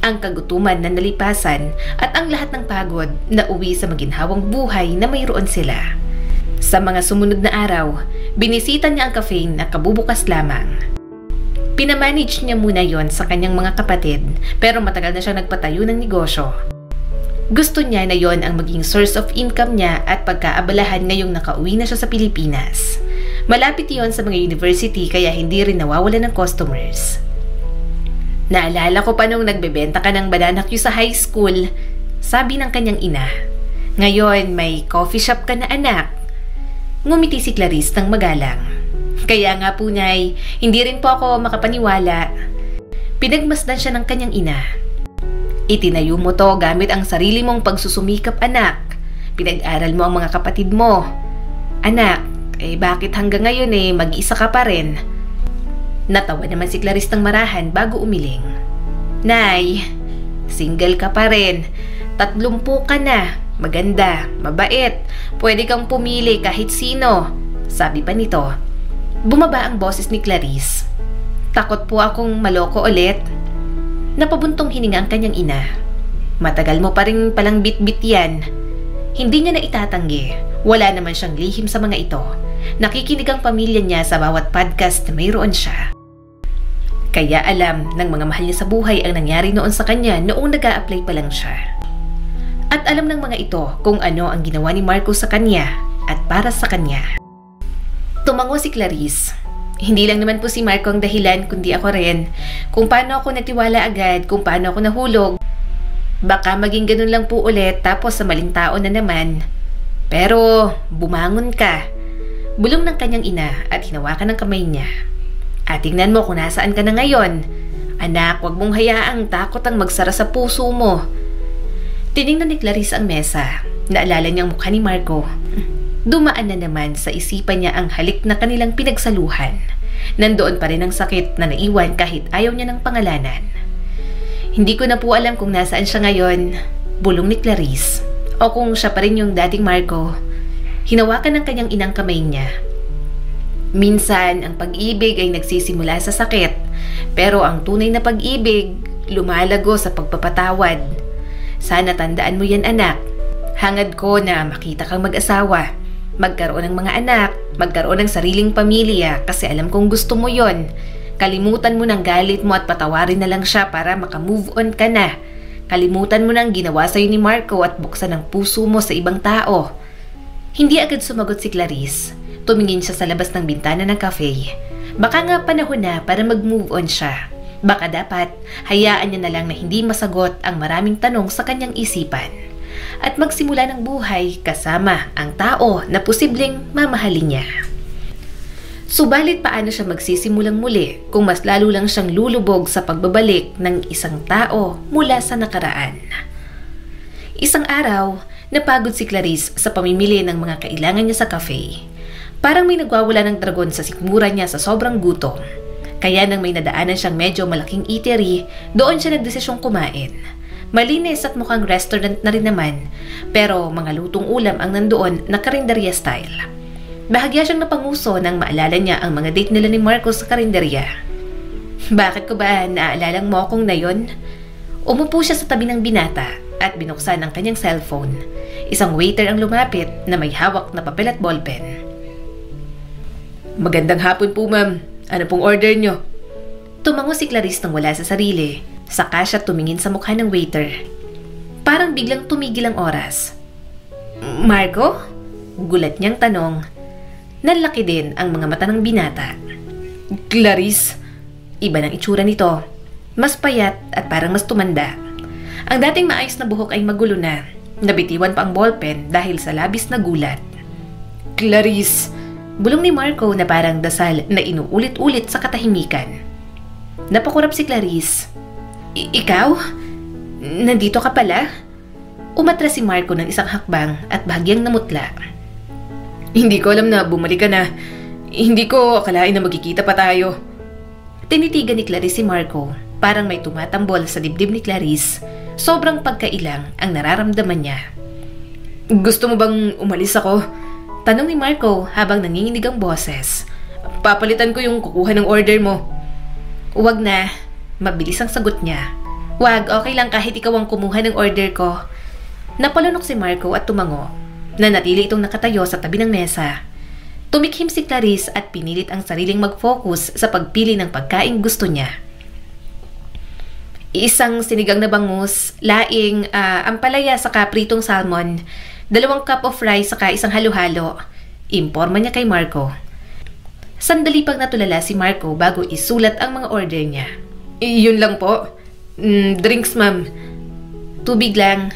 ang kagutuman na nalipasan at ang lahat ng pagod na uwi sa maginhawang buhay na mayroon sila. Sa mga sumunod na araw, binisita niya ang cafe na kabubukas lamang. Pinamanage niya muna yon sa kanyang mga kapatid pero matagal na siyang nagpatayo ng negosyo. Gusto niya na yon ang maging source of income niya at pagkaabalahan ngayong nakauwi na siya sa Pilipinas. Malapit yon sa mga university kaya hindi rin nawawalan ng customers. Naalala ko pa nung nagbebenta ka ng banana Q sa high school, sabi ng kanyang ina. Ngayon may coffee shop ka na anak. Ngumiti si Clarice ng magalang. Kaya nga po nay, hindi rin po ako makapaniwala. Pinagmasdan siya ng kanyang ina. Itinayo mo to gamit ang sarili mong pagsusumikap anak. Pinag-aral mo ang mga kapatid mo. Anak, bakit hanggang ngayon mag-isa ka pa rin? Natawa naman si Clarice ng marahan bago umiling. Nay, single ka pa rin. 30 ka na. Maganda, mabait. Pwede kang pumili kahit sino. Sabi pa nito. Bumaba ang boses ni Clarice. Takot po akong maloko ulit. Napabuntong hininga ang kanyang ina. Matagal mo pa rin palang bit-bit yan. Hindi niya na itatanggi. Wala naman siyang lihim sa mga ito. Nakikinig ang pamilya niya sa bawat podcast na mayroon siya. Kaya alam ng mga mahal niya sa buhay ang nangyari noon sa kanya noong nag-a-apply pa lang siya. At alam ng mga ito kung ano ang ginawa ni Marco sa kanya at para sa kanya. Tumango si Clarice. Hindi lang naman po si Marco ang dahilan kundi ako rin. Kung paano ako natiwala agad, kung paano ako nahulog. Baka maging ganun lang po ulit tapos sa maling tao na naman. Pero bumangon ka. Bulong ng kanyang ina at hinawakan ng kamay niya. At tingnan mo kung nasaan ka na ngayon. Anak, huwag mong hayaang takot ang magsara sa puso mo. Tiningnan ni Clarice ang mesa. Naalala niya ang mukha ni Marco. Dumaan na naman sa isipan niya ang halik na kanilang pinagsaluhan. Nandoon pa rin ang sakit na naiwan kahit ayaw niya ng pangalanan. Hindi ko na po alam kung nasaan siya ngayon, bulong ni Clarice. O kung siya pa rin yung dating Marco. Hinawakan ng kanyang inang kamay niya. Minsan, ang pag-ibig ay nagsisimula sa sakit. Pero ang tunay na pag-ibig, lumalago sa pagpapatawad. Sana tandaan mo yan anak. Hangad ko na makita kang mag-asawa. Magkaroon ng mga anak, magkaroon ng sariling pamilya kasi alam kong gusto mo yon. Kalimutan mo ng galit mo at patawarin na lang siya para makamove on ka na. Kalimutan mo ng ginawa sa'yo ni Marco at buksan ang puso mo sa ibang tao. Hindi agad sumagot si Clarice. Tumingin siya sa labas ng bintana ng cafe. Baka nga panahon na para mag-move on siya. Baka dapat hayaan niya na lang na hindi masagot ang maraming tanong sa kanyang isipan. At magsimula ng buhay kasama ang tao na posibleng mamahalin niya. Subalit paano siya magsisimulang muli kung mas lalo lang siyang lulubog sa pagbabalik ng isang tao mula sa nakaraan? Isang araw, napagod si Clarice sa pamimili ng mga kailangan niya sa cafe. Parang may nagwawala ng dragon sa sikmura niya sa sobrang gutom. Kaya nang may nadaanan siyang medyo malaking eatery, doon siya nagdesisyong kumain. Malinis at mukhang restaurant na rin naman, pero mga lutong ulam ang nandoon na karinderya style. Bahagya siyang napanguso nang maalala niya ang mga date nila ni Marco sa karinderya. Bakit ko ba naalalang mo akong na yon? Umupo siya sa tabi ng binata at binuksan ang kanyang cellphone. Isang waiter ang lumapit na may hawak na papel at ballpen. Magandang hapon po, ma'am. Ano pong order nyo? Tumango si Clarice nang wala sa sarili. Saka siya tumingin sa mukha ng waiter. Parang biglang tumigil ang oras. Marco? Gulat niyang tanong. Nanlaki din ang mga mata ng binata. Clarice? Iba ng itsura nito. Mas payat at parang mas tumanda. Ang dating maayos na buhok ay magulo na. Nabitiwan pa ang ballpen dahil sa labis na gulat. Clarice! Bulong ni Marco na parang dasal na inuulit-ulit sa katahimikan. Napakurap si Clarice. Ikaw? Nandito ka pala? Umatras si Marco ng isang hakbang at bahagyang namutla. Hindi ko alam na bumalik ka na. Hindi ko akalain na magkikita pa tayo. Tinitigan ni Clarice si Marco. Parang may tumatambol sa dibdib ni Clarice. Sobrang pagkailang ang nararamdaman niya. Gusto mo bang umalis ako? Tanong ni Marco habang nanginginig ang boses. Papalitan ko yung kukuha ng order mo. Huwag na. Mabilis ang sagot niya. Wag, okay lang kahit ikaw ang kumuha ng order ko. Napalunok si Marco at tumango. Nanatili itong nakatayo sa tabi ng mesa. Tumikhim si Clarice at pinilit ang sariling mag-focus sa pagpili ng pagkaing gusto niya. Isang sinigang na bangus, laing, ampalaya saka pritong salmon, 2 cup of rice saka isang halo-halo. Imporma niya kay Marco. Sandali pang natulala si Marco bago isulat ang mga order niya. Yun lang po. Drinks, ma'am. Tubig lang.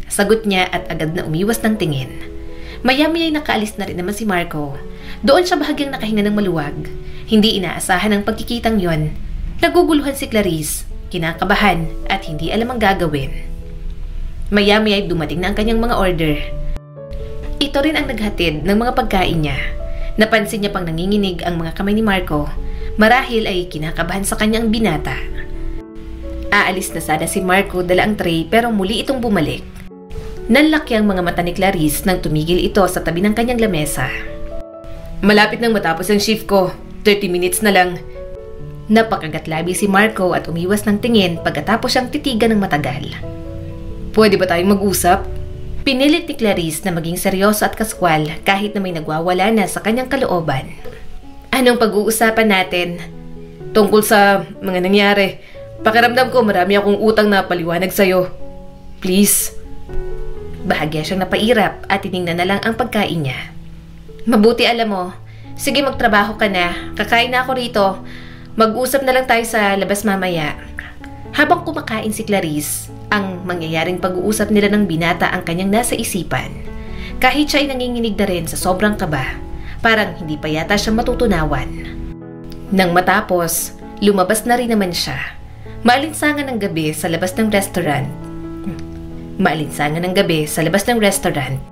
Sagot niya at agad na umiwas ng tingin. Maya-maya ay nakaalis na rin naman si Marco. Doon siya bahagyang nakahinga ng maluwag. Hindi inaasahan ang pagkikitang yon. Naguguluhan si Clarice, kinakabahan at hindi alam ang gagawin. Maya-maya ay dumating na ang kanyang mga order. Ito rin ang naghatid ng mga pagkain niya. Napansin niya pang nanginginig ang mga kamay ni Marco. Marahil ay kinakabahan sa kanyang binata. Aalis na sana si Marco dala ang tray pero muli itong bumalik. Nanlaki ang mga mata ni Clarice nang tumigil ito sa tabi ng kanyang lamesa. Malapit nang matapos ang shift ko. 30 minutes na lang. Napakagatlabi si Marco at umiwas ng tingin pagkatapos siyang titigan ng matagal. Pwede ba tayong mag-usap? Pinilit ni Clarice na maging seryoso at kaskwal kahit na may nagwawala na sa kanyang kalooban. Anong pag-uusapan natin? Tungkol sa mga nangyari. Pakiramdam ko marami akong utang na paliwanag sa'yo. Please. Bahagya siyang napairap at tiningnan na lang ang pagkain niya. Mabuti alam mo. Sige, magtrabaho ka na. Kakain na ako rito. Mag-usap na lang tayo sa labas mamaya. Habang kumakain si Clarice, ang mangyayaring pag-uusap nila ng binata ang kanyang nasa isipan. Kahit siya ay nanginginig na rin sa sobrang kaba, parang hindi pa yata siya matutunawan. Nang matapos, lumabas na rin naman siya. Maalinsangan ng gabi sa labas ng restaurant.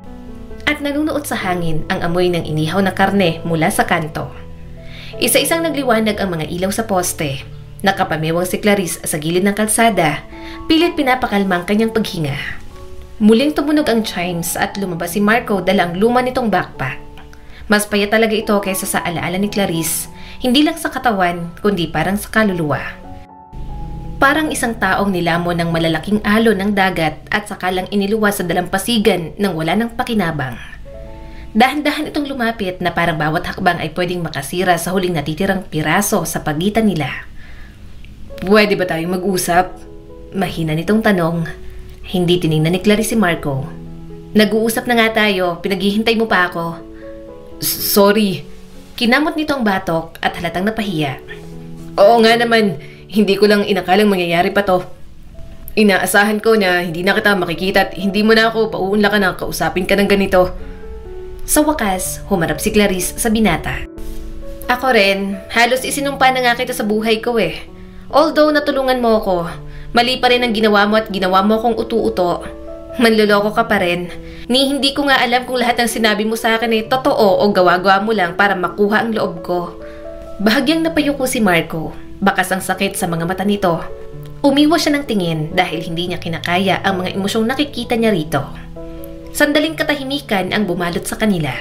At nanunuot sa hangin ang amoy ng inihaw na karne mula sa kanto. Isa-isang nagliwanag ang mga ilaw sa poste. Nakapamewang si Clarice sa gilid ng kalsada, pilit pinapakalma ang kanyang paghinga. Muling tumunog ang chimes at lumabas si Marco dala ang luma nitong backpack. Mas payat talaga ito kaysa sa alaala ni Clarice, hindi lang sa katawan kundi parang sa kaluluwa. Parang isang taong nilamon ng malalaking alon ng dagat at sakalang iniluwas sa dalampasigan nang wala ng pakinabang. Dahan-dahan itong lumapit na parang bawat hakbang ay pwedeng makasira sa huling natitirang piraso sa pagitan nila. Pwede ba tayong mag-usap? Mahina nitong tanong. Hindi tiningnan ni Clarice si Marco. Nag-uusap na nga tayo, pinaghihintay mo pa ako. Sorry. Kinamot nito ang batok at halatang napahiya. Oo nga naman, hindi ko lang inakalang mangyayari pa to. Inaasahan ko na hindi na kita makikita at hindi mo na ako pauunlakan na kausapin ka ng ganito. Sa wakas, humarap si Clarice sa binata. Ako rin, halos isinumpa na nga kita sa buhay ko eh. Although natulungan mo ako, mali pa rin ang ginawa mo at ginawa mo akong utu-uto. Manloloko ka pa rin. Ni hindi ko nga alam kung lahat ng sinabi mo sa akin ay totoo o gawa-gawa mo lang para makuha ang loob ko. Bahagyang napayuko si Marco. Bakas ang sakit sa mga mata nito. Umiwas siya ng tingin dahil hindi niya kinakaya ang mga emosyong nakikita niya rito. Sandaling katahimikan ang bumalot sa kanila.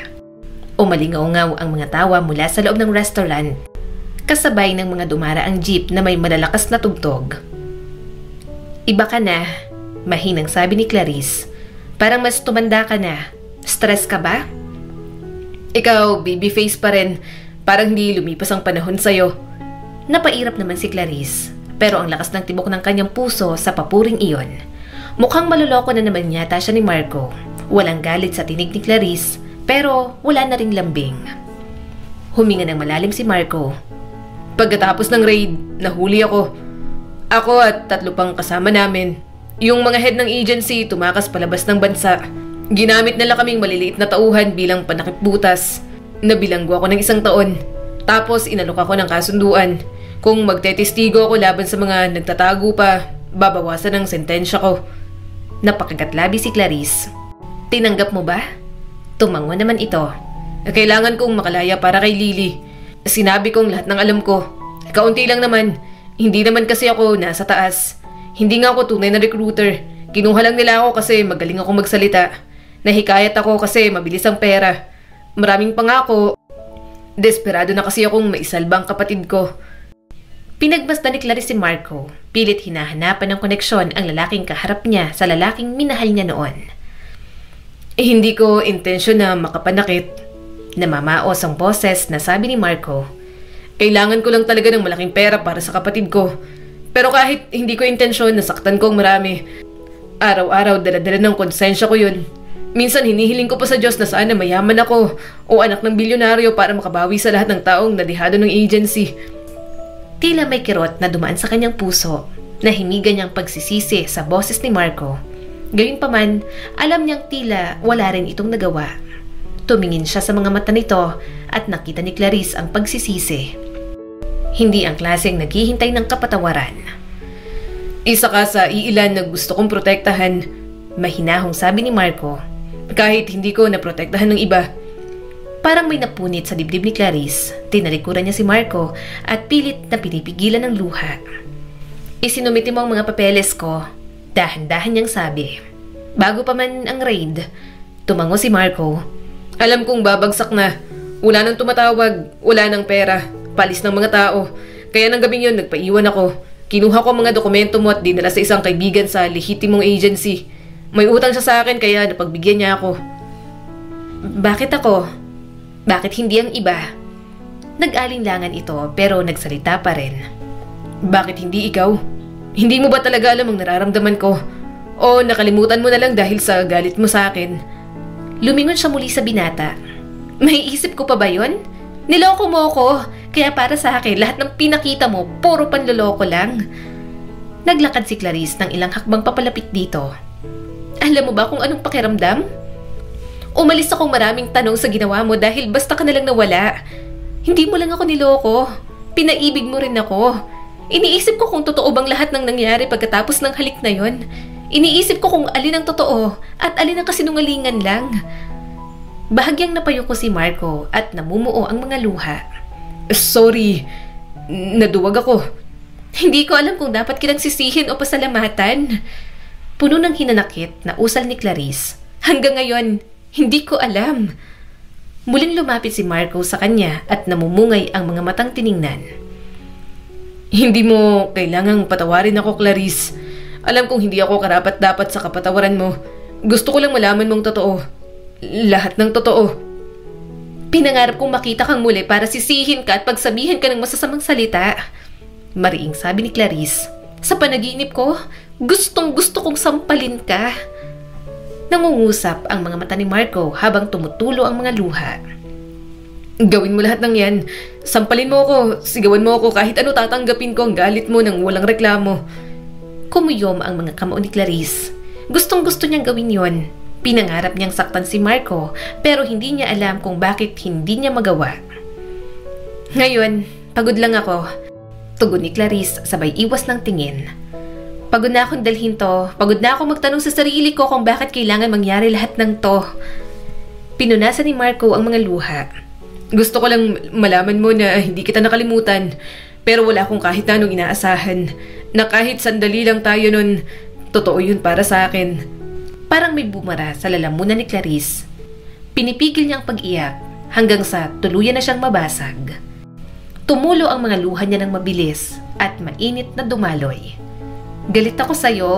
Umalingaw-ngaw ang mga tawa mula sa loob ng restaurant. Kasabay ng mga dumaraang jeep na may malalakas na tugtog. Iba ka na. Mahinang sabi ni Clarice. Parang mas tumanda ka na. Stress ka ba? Ikaw, babyface pa rin. Parang hindi lumipas ang panahon sa'yo. Napairap naman si Clarice. Pero ang lakas ng tibok ng kanyang puso sa papuring iyon. Mukhang maluloko na naman yata siya ni Marco. Walang galit sa tinig ni Clarice. Pero wala na ring lambing. Huminga ng malalim si Marco. Pagkatapos ng raid, nahuli ako. Ako at 3 pang kasama namin. Yung mga head ng agency tumakas palabas ng bansa. Ginamit nila kaming maliliit na tauhan bilang panakipbutas. Nabilanggo ako ng 1 taon. Tapos inalok ako ng kasunduan. Kung magtetestigo ako laban sa mga nagtatago pa, babawasan ang sentensya ko. Napakagatlabi si Clarice. Tinanggap mo ba? Tumango naman ito. Kailangan kong makalaya para kay Lily. Sinabi kong lahat ng alam ko. Kaunti lang naman. Hindi naman kasi ako nasa taas. Hindi nga ako tunay na recruiter. Kinuha lang nila ako kasi magaling ako magsalita. Nahikayat ako kasi mabilis ang pera. Maraming pangako. Desperado na kasi akong maisalbang kapatid ko. Pinagmasdan ni Clarice si Marco. Pilit hinahanapan ng koneksyon ang lalaking kaharap niya sa lalaking minahal niya noon. Hindi ko intensyon na makapanakit. Namamaos ang boses na sabi ni Marco. Kailangan ko lang talaga ng malaking pera para sa kapatid ko. Pero kahit hindi ko intensyon, nasaktan kong marami. Araw-araw dala-dala ng konsensya ko yun. Minsan hinihiling ko pa sa Diyos na sana mayaman ako o anak ng bilyonaryo para makabawi sa lahat ng taong nadihado ng agency. Tila may kirot na dumaan sa kanyang puso. Nahimigan niyang pagsisisi sa boses ni Marco. Gayunpaman, alam niyang tila wala rin itong nagawa. Tumingin siya sa mga mata nito at nakita ni Clarice ang pagsisisi. Hindi ang klaseng naghihintay ng kapatawaran. Isa ka sa iilan na gusto kong protektahan, mahinahong sabi ni Marco. Kahit hindi ko naprotektahan ng iba. Parang may napunit sa dibdib ni Clarice. Tinalikuran niya si Marco at pilit na pinipigilan ng luha. Isinumiti mo ang mga papeles ko. Dahan-dahan niyang sabi. Bago pa man ang raid, tumango si Marco. Alam kong babagsak na. Wala nang tumatawag, wala nang pera. Palis ng mga tao. Kaya ng gabing yun, nagpaiwan ako. Kinuha ko ang mga dokumento mo at dinala sa isang kaibigan sa lehitimong agency. May utang siya sa akin kaya napagbigyan niya ako. Bakit ako? Bakit hindi ang iba? Nag-alinlangan ito pero nagsalita pa rin. Bakit hindi ikaw? Hindi mo ba talaga alam ang nararamdaman ko? O nakalimutan mo na lang dahil sa galit mo sa akin? Lumingon siya muli sa binata. May isip ko pa ba yun? Niloko mo ko. Kaya para sa akin, lahat ng pinakita mo, puro panloloko lang. Naglakad si Clarice ng ilang hakbang papalapit dito. Alam mo ba kung anong pakiramdam? Umalis akong maraming tanong sa ginawa mo dahil basta ka na lang nawala. Hindi mo lang ako niloko. Pinaibig mo rin ako. Iniisip ko kung totoo bang lahat ng nangyari pagkatapos ng halik na yon. Iniisip ko kung alin ang totoo at alin ang kasinungalingan lang. Bahagyang napayuko si Marco at namumuo ang mga luha. Sorry, naduwag ako. Hindi ko alam kung dapat kitang sisihin o pasalamatan. Puno ng hinanakit na usal ni Clarice. Hanggang ngayon, hindi ko alam. Muling lumapit si Marco sa kanya at namumungay ang mga matang tiningnan. Hindi mo kailangang patawarin ako, Clarice. Alam kong hindi ako karapat-dapat sa kapatawaran mo. Gusto ko lang malaman mong totoo. Lahat ng totoo. Pinangarap kong makita kang muli para sisihin ka at pagsabihin ka ng masasamang salita. Mariing sabi ni Clarice. Sa panaginip ko, gustong gusto kong sampalin ka. Nangungusap ang mga mata ni Marco habang tumutulo ang mga luha. Gawin mo lahat ng yan. Sampalin mo ako, sigawan mo ako, kahit ano tatanggapin ko ang galit mo nang walang reklamo. Kumuyom ang mga kamao ni Clarice. Gustong gusto niyang gawin yon. Pinangarap niyang saktan si Marco pero hindi niya alam kung bakit hindi niya magawa. Ngayon, pagod lang ako. Tugon ni Clarice sabay iwas ng tingin. Pagod na akong dalhin to. Pagod na akong magtanong sa sarili ko kung bakit kailangan mangyari lahat ng to. Pinunasan ni Marco ang mga luha. Gusto ko lang malaman mo na hindi kita nakalimutan. Pero wala akong kahit anong inaasahan. Na kahit sandali lang tayo nun, totoo yun para sa akin. Parang may bumara sa lalamunan ni Clarice. Pinipigil niya ang pag-iyak hanggang sa tuluyan na siyang mabasag. Tumulo ang mga luha niya ng mabilis at mainit na dumaloy. Galit ako sa'yo.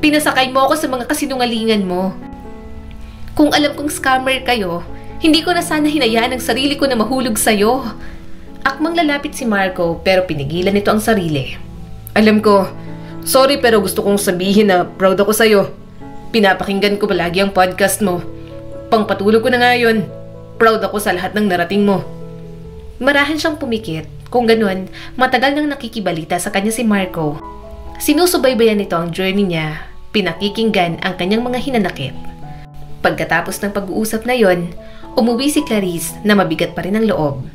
Pinasakay mo ako sa mga kasinungalingan mo. Kung alam kong scammer kayo, hindi ko na sana hinayaan ang sarili ko na mahulog sa'yo. Akmang lalapit si Marco pero pinigilan nito ang sarili. Alam ko, sorry pero gusto kong sabihin na proud ako sa'yo. Pinapakinggan ko palagi ang podcast mo. Pangpatulog ko na nga yun. Proud ako sa lahat ng narating mo. Marahan siyang pumikit. Kung ganun, matagal nang nakikibalita sa kanya si Marco. Sinusubaybayan nito ang journey niya. Pinakikinggan ang kanyang mga hinanakit. Pagkatapos ng pag-uusap na yon, umuwi si Clarice na mabigat pa rin ang loob.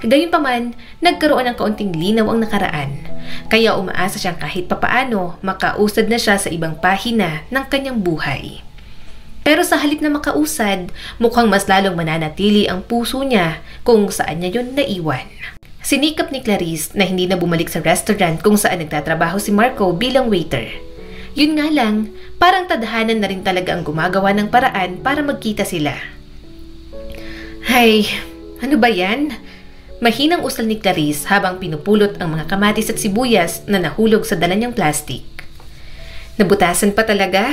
Gayunpaman, nagkaroon ng kaunting linaw ang nakaraan. Kaya umaasa siyang kahit papaano makausad na siya sa ibang pahina ng kanyang buhay. Pero sa halip na makausad, mukhang mas lalong mananatili ang puso niya kung saan niya yun naiwan. Sinikap ni Clarice na hindi na bumalik sa restaurant kung saan nagtatrabaho si Marco bilang waiter. Yun nga lang, parang tadhanan na rin talaga ang gumagawa ng paraan para magkita sila. Hay, ano ba yan? Mahinang usal ni Clarice habang pinupulot ang mga kamatis at sibuyas na nahulog sa dala niyang plastik. Nabutasan pa talaga?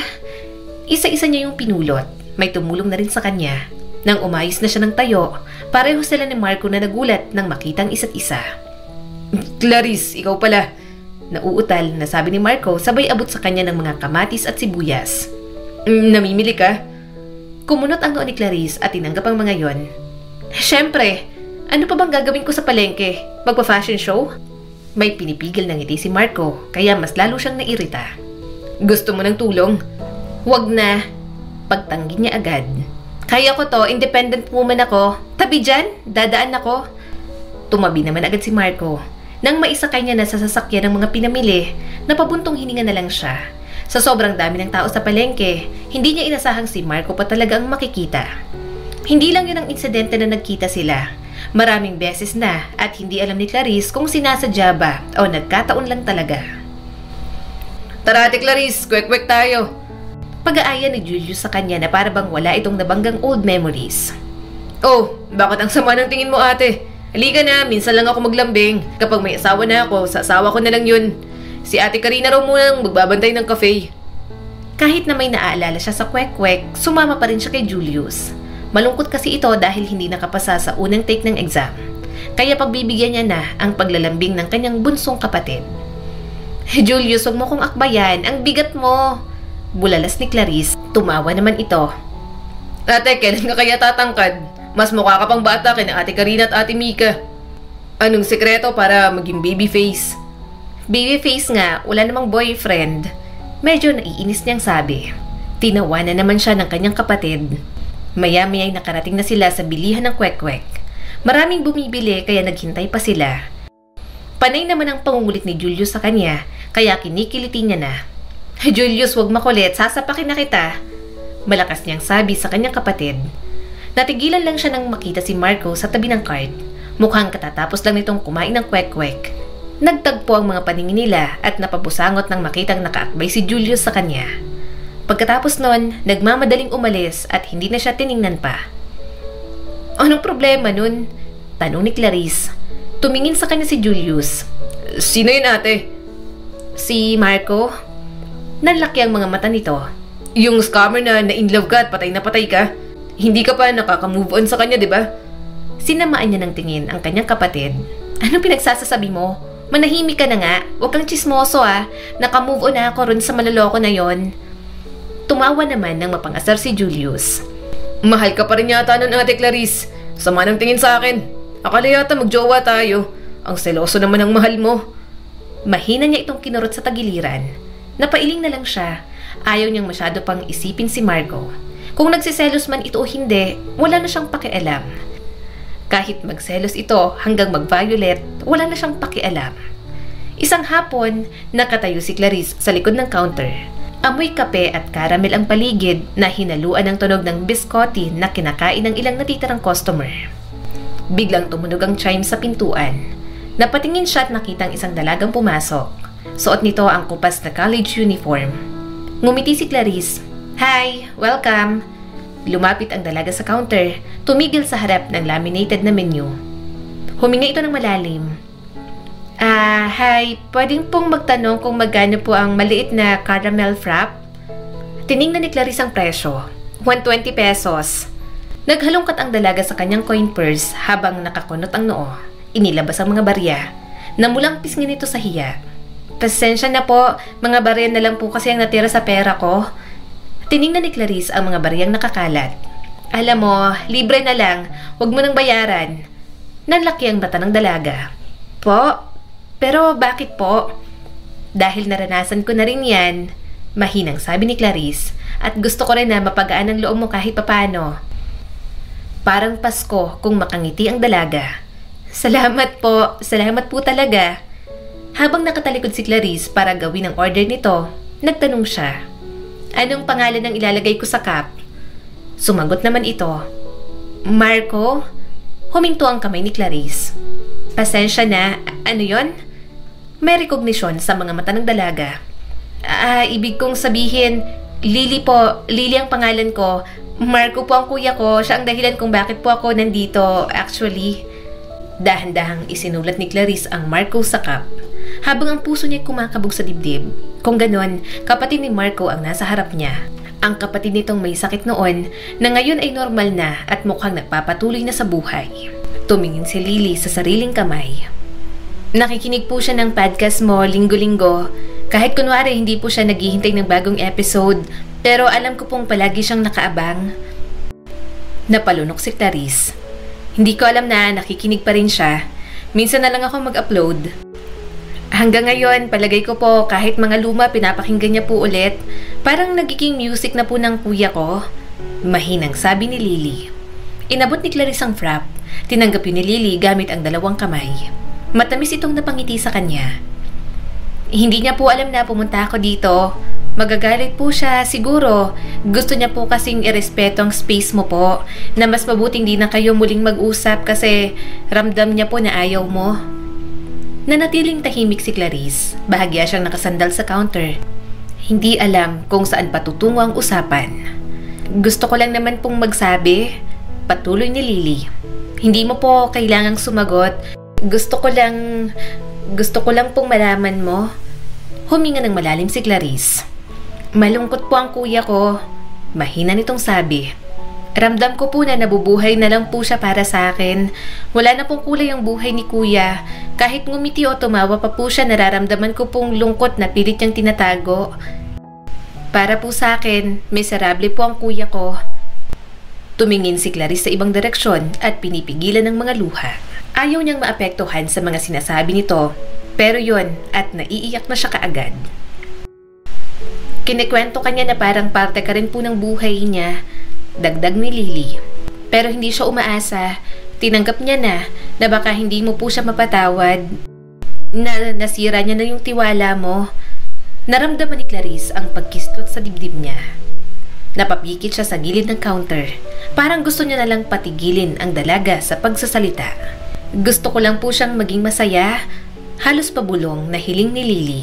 Isa-isa niya yung pinulot. May tumulong na rin sa kanya. Nang umayos na siya ng tayo, pareho sila ni Marco na nagulat nang makitang isa't isa. Clarice, ikaw pala. Nauutal na sabi ni Marco sabay abot sa kanya ng mga kamatis at sibuyas. Namimili ka? Kumunot ang noo ni Clarice at tinanggap ang mga yon. Siyempre, ano pa bang gagawin ko sa palengke? Magpa-fashion show? May pinipigil ng ngiti si Marco, kaya mas lalo siyang nairita. Gusto mo ng tulong? Wag na. Pagtanggi niya agad. Kaya ko to, independent woman ako. Tabi dyan, dadaan ako. Tumabi naman agad si Marco. Nang maisakay niya na sa sasakyan ng mga pinamili, napabuntong hininga na lang siya. Sa sobrang dami ng tao sa palengke, hindi niya inasahang si Marco pa talaga ang makikita. Hindi lang yun ang insidente na nagkita sila. Maraming beses na at hindi alam ni Clarice kung sinasadya ba o nagkataon lang talaga. Tara ate Clarice, kwek-kwek tayo. Pag-aaya ni Julius sa kanya na para bang wala itong nabanggang old memories. Oh, bakit ang sama ng tingin mo ate? Halika na, minsan lang ako maglambing. Kapag may asawa na ako, sa asawa ko na lang yun. Si ate Karina raw munang magbabantay ng cafe. Kahit na may naaalala siya sa kwek-kwek, sumama pa rin siya kay Julius. Malungkot kasi ito dahil hindi nakapasa sa unang take ng exam. Kaya pagbibigyan niya na ang paglalambing ng kanyang bunsong kapatid. Julius, wag mo kong akbayan. Ang bigat mo. Bulalas ni Clarice. Tumawa naman ito. Ate, kailan ka kaya tatangkad? Mas mukha ka pang bata kina ate Karina at ate Mika. Anong sekreto para maging baby face? Baby face nga, wala namang boyfriend. Medyo naiinis niyang sabi. Tinawanan naman siya ng kanyang kapatid. Maya-maya ay nakarating na sila sa bilihan ng kwek-kwek. Maraming bumibili kaya naghintay pa sila. Panay naman ang pangungulit ni Julius sa kanya kaya kinikiliti niya na. Julius, wag makulit, sasapakin na kita. Malakas niyang sabi sa kanyang kapatid. Natigilan lang siya nang makita si Marco sa tabi ng cart. Mukhang katatapos lang nitong kumain ng kwek-kwek. Nagtagpo ang mga paningin nila at napabusangot nang makitang nakaakbay si Julius sa kanya. Pagkatapos nun, nagmamadaling umalis at hindi na siya tiningnan pa. Anong problema nun? Tanong ni Clarice. Tumingin sa kanya si Julius. Sino yun ate? Si Marco? Nanlaki ang mga mata nito. Yung scammer na in love ka at patay na patay ka? Hindi ka pa nakaka-move on sa kanya, di ba? Sinamaan niya ng tingin ang kanyang kapatid. Anong pinagsasasabi mo? Manahimik ka na nga. Huwag kang chismoso Naka-move on na ako ron sa maloloko na yon. Tumawa naman ng mapangasar si Julius. Mahal ka pa rin yata nun, Ate Clarice. Sama ng tingin sa akin. Akala yata magjowa tayo. Ang seloso naman ang mahal mo. Mahina niya itong kinurot sa tagiliran. Napailing na lang siya. Ayaw niyang masyado pang isipin si Marco. Kung nagsiselos man ito o hindi, wala na siyang pakialam. Kahit magselos ito hanggang mag-violet, wala na siyang pakialam. Isang hapon, nakatayo si Clarice sa likod ng counter. Amoy kape at caramel ang paligid na hinaluan ng tunog ng biscotti na kinakain ng ilang natitirang customer. Biglang tumunog ang chime sa pintuan. Napatingin siya at nakitang isang dalagang pumasok. Suot nito ang kupas na college uniform. Ngumiti si Clarice. Hi! Welcome! Lumapit ang dalaga sa counter, tumigil sa harap ng laminated na menu. Huminga ito ng malalim. Hi, pwedeng pong magtanong kung magkano po ang maliit na caramel frap? Tiningnan ni Clarice ang presyo, 120 pesos. Naghalongkat ang dalaga sa kanyang coin purse habang nakakunot ang noo. Inilabas ang mga barya. Namulang pisngin ito sa hiya. Pasensya na po, mga barya na lang po kasi ang natira sa pera ko. Tiningnan ni Clarice ang mga bariyang nakakalat. Alam mo, libre na lang. Huwag mo nang bayaran. Nanlaki ang mata ng dalaga. Po? Pero bakit po? Dahil naranasan ko na rin yan. Mahinang sabi ni Clarice. At gusto ko rin na mapagaan ang loob mo kahit papano. Parang Pasko kung makangiti ang dalaga. Salamat po. Salamat po talaga. Habang nakatalikod si Clarice para gawin ang order nito, nagtanong siya. Anong pangalan ang ilalagay ko sa cup? Sumagot naman ito. Marco? Huminto ang kamay ni Clarice. Pasensya na. Ano yon? May recognition sa mga mata ng dalaga. Ibig kong sabihin, Lily po. Lily ang pangalan ko. Marco po ang kuya ko. Siya ang dahilan kung bakit po ako nandito, actually. Dahan-dahang isinulat ni Clarice ang Marco sa cup. Habang ang puso niya kumakabog sa dibdib. Kung ganon, kapatid ni Marco ang nasa harap niya. Ang kapatid nitong may sakit noon na ngayon ay normal na at mukhang nagpapatuloy na sa buhay. Tumingin si Lily sa sariling kamay. Nakikinig po siya ng podcast mo linggo-linggo. Kahit kunwari hindi po siya naghihintay ng bagong episode, pero alam ko pong palagi siyang nakaabang. Napalunok si Clarice. Hindi ko alam na nakikinig pa rin siya. Minsan na lang ako mag-upload. Hanggang ngayon, palagay ko po kahit mga luma pinapakinggan niya po ulit. Parang nagiging music na po ng kuya ko. Mahinang sabi ni Lily. Inabot ni Clarice ang frap. Tinanggap yun ni Lily gamit ang dalawang kamay. Matamis itong napangiti sa kanya. Hindi niya po alam na pumunta ako dito. Magagalit po siya siguro. Gusto niya po kasing irespeto ang space mo po. Na mas mabuting di na kayo muling mag-usap kasi ramdam niya po na ayaw mo. Nanatiling tahimik si Clarice. Bahagya siyang nakasandal sa counter. Hindi alam kung saan patutungo ang usapan. Gusto ko lang naman pong magsabi. Patuloy ni Lily. Hindi mo po kailangang sumagot. Gusto ko lang pong malaman mo. Huminga ng malalim si Clarice. Malungkot po ang kuya ko. Mahina nitong sabi. Ramdam ko po na nabubuhay na lang po siya para sa akin. Wala na pong kulay ang buhay ni kuya. Kahit ngumiti o tumawa pa po siya, nararamdaman ko pong lungkot na pilit niyang tinatago. Para po sa akin, miserable po ang kuya ko. Tumingin si Clarice sa ibang direksyon at pinipigilan ng mga luha. Ayaw niyang maapektuhan sa mga sinasabi nito. Pero yon at naiiyak na siya kaagad. Kinikwento kanya na parang parte ka rin po ng buhay niya. Dagdag ni Lily. Pero hindi siya umaasa. Tinanggap niya na baka hindi mo po siya mapatawad. Na nasira niya na yung tiwala mo. Naramdaman ni Clarice ang pagkislot sa dibdib niya. Napapikit siya sa gilid ng counter. Parang gusto niya na lang patigilin ang dalaga sa pagsasalita. Gusto ko lang po siyang maging masaya. Halos pabulong na hiling ni Lily.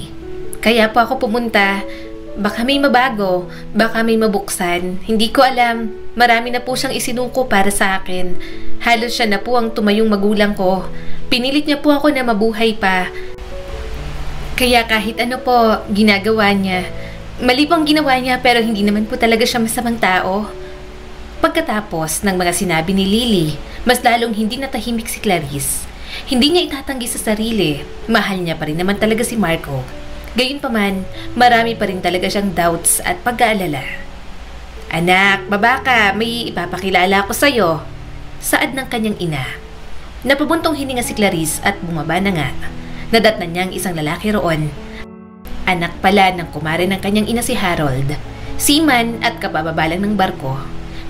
Kaya po ako pumunta. Baka may mabago, baka may mabuksan. Hindi ko alam. Marami na po siyang isinuko para sa akin. Halos siya na po ang tumayong magulang ko. Pinilit niya po ako na mabuhay pa. Kaya kahit ano po, ginagawa niya. Mali po ang ginawa niya pero hindi naman po talaga siya masamang tao. Pagkatapos ng mga sinabi ni Lily, Mas lalong hindi natahimik si Clarice. Hindi niya itatanggi sa sarili. Mahal niya pa rin naman talaga si Marco. Gayunpaman, marami pa rin talaga siyang doubts at pag-aalala. Anak, baba ka, may ipapakilala ko sa'yo. Saad ng kanyang ina. Napabuntong hininga si Clarice at bumaba na nga. Nadatnan niya ang isang lalaki roon. Anak pala ng kumare ng kanyang ina si Harold. Seaman at kabababalang ng barko.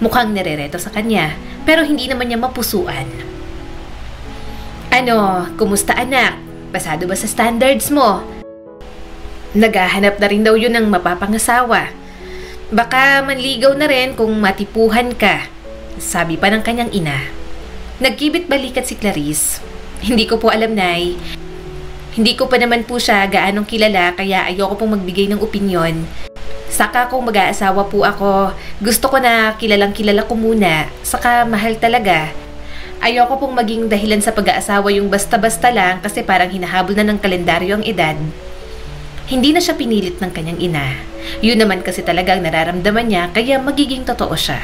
Mukhang nerereto sa kanya, pero hindi naman niya mapusuan. Ano, kumusta anak? Pasado ba sa standards mo? Naghahanap na rin daw yun ng mapapangasawa. Baka manligaw na rin kung matipuhan ka, sabi pa ng kanyang ina. Nagkibit balikat si Clarice. Hindi ko po alam, Nay. Hindi ko pa naman po siya gaanong kilala kaya ayoko pong magbigay ng opinyon. Saka kung mag-aasawa po ako, gusto ko na kilalang kilala ko muna. Saka mahal talaga. Ayoko pong maging dahilan sa pag-aasawa yung basta-basta lang kasi parang hinahabol na ng kalendaryo ang edad. Hindi na siya pinilit ng kanyang ina. Yun naman kasi talagang nararamdaman niya kaya magiging totoo siya.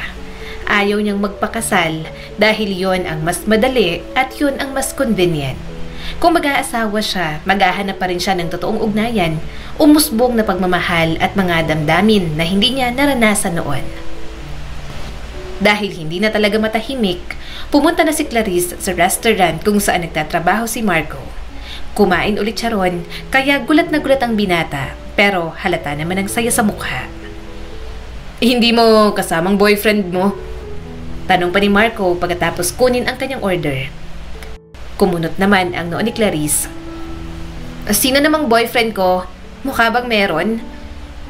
Ayaw niyang magpakasal dahil yon ang mas madali at yun ang mas convenient. Kung mag-aasawa siya, maghahanap pa rin siya ng totoong ugnayan, umusbong na pagmamahal at mga damdamin na hindi niya naranasan noon. Dahil hindi na talaga matahimik, pumunta na si Clarice sa restaurant kung saan nagtatrabaho si Marco. Kumain ulit siya ron, kaya gulat na gulat ang binata, pero halata naman ang saya sa mukha. Hindi mo kasamang boyfriend mo? Tanong pa ni Marco pagkatapos kunin ang kanyang order. Kumunot naman ang noo ni Clarice. Sino namang boyfriend ko? Mukha bang meron?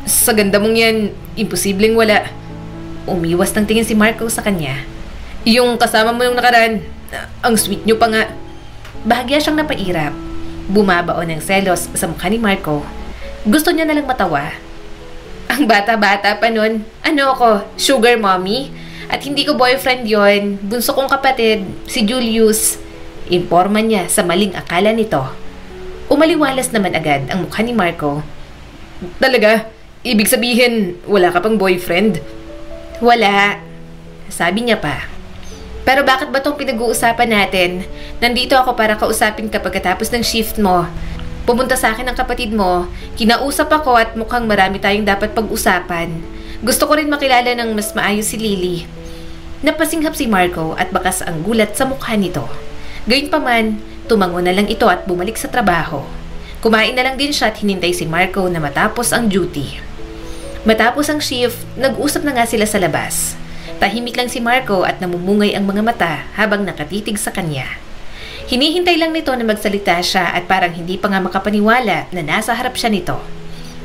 Sa ganda mong yan, imposibleng wala. Umiwas ng tingin si Marco sa kanya. Yung kasama mo yung nakaraan, ang sweet nyo pa nga. Bahagya siyang napairap. Bumabaon ng selos sa mukha ni Marco. Gusto niya nalang matawa. Ang bata-bata pa nun. Ano ako, sugar mommy? At hindi ko boyfriend yon. Bunso kong kapatid, si Julius. Imporma niya sa maling akala nito. Umaliwalas naman agad ang mukha ni Marco. Talaga? Ibig sabihin, wala ka pang boyfriend? Wala. Sabi niya pa. Pero bakit ba itong pinag-uusapan natin? Nandito ako para kausapin ka pagkatapos ng shift mo. Pumunta sa akin ang kapatid mo, kinausap ako at mukhang marami tayong dapat pag-usapan. Gusto ko rin makilala ng mas maayos si Lily. Napasinghap si Marco at bakas ang gulat sa mukha nito. Gayunpaman, tumango na lang ito at bumalik sa trabaho. Kumain na lang din siya at hinintay si Marco na matapos ang duty. Matapos ang shift, nag-usap na nga sila sa labas. Tahimik lang si Marco at namumungay ang mga mata habang nakatitig sa kanya. Hinihintay lang nito na magsalita siya at parang hindi pa nga makapaniwala na nasa harap siya nito.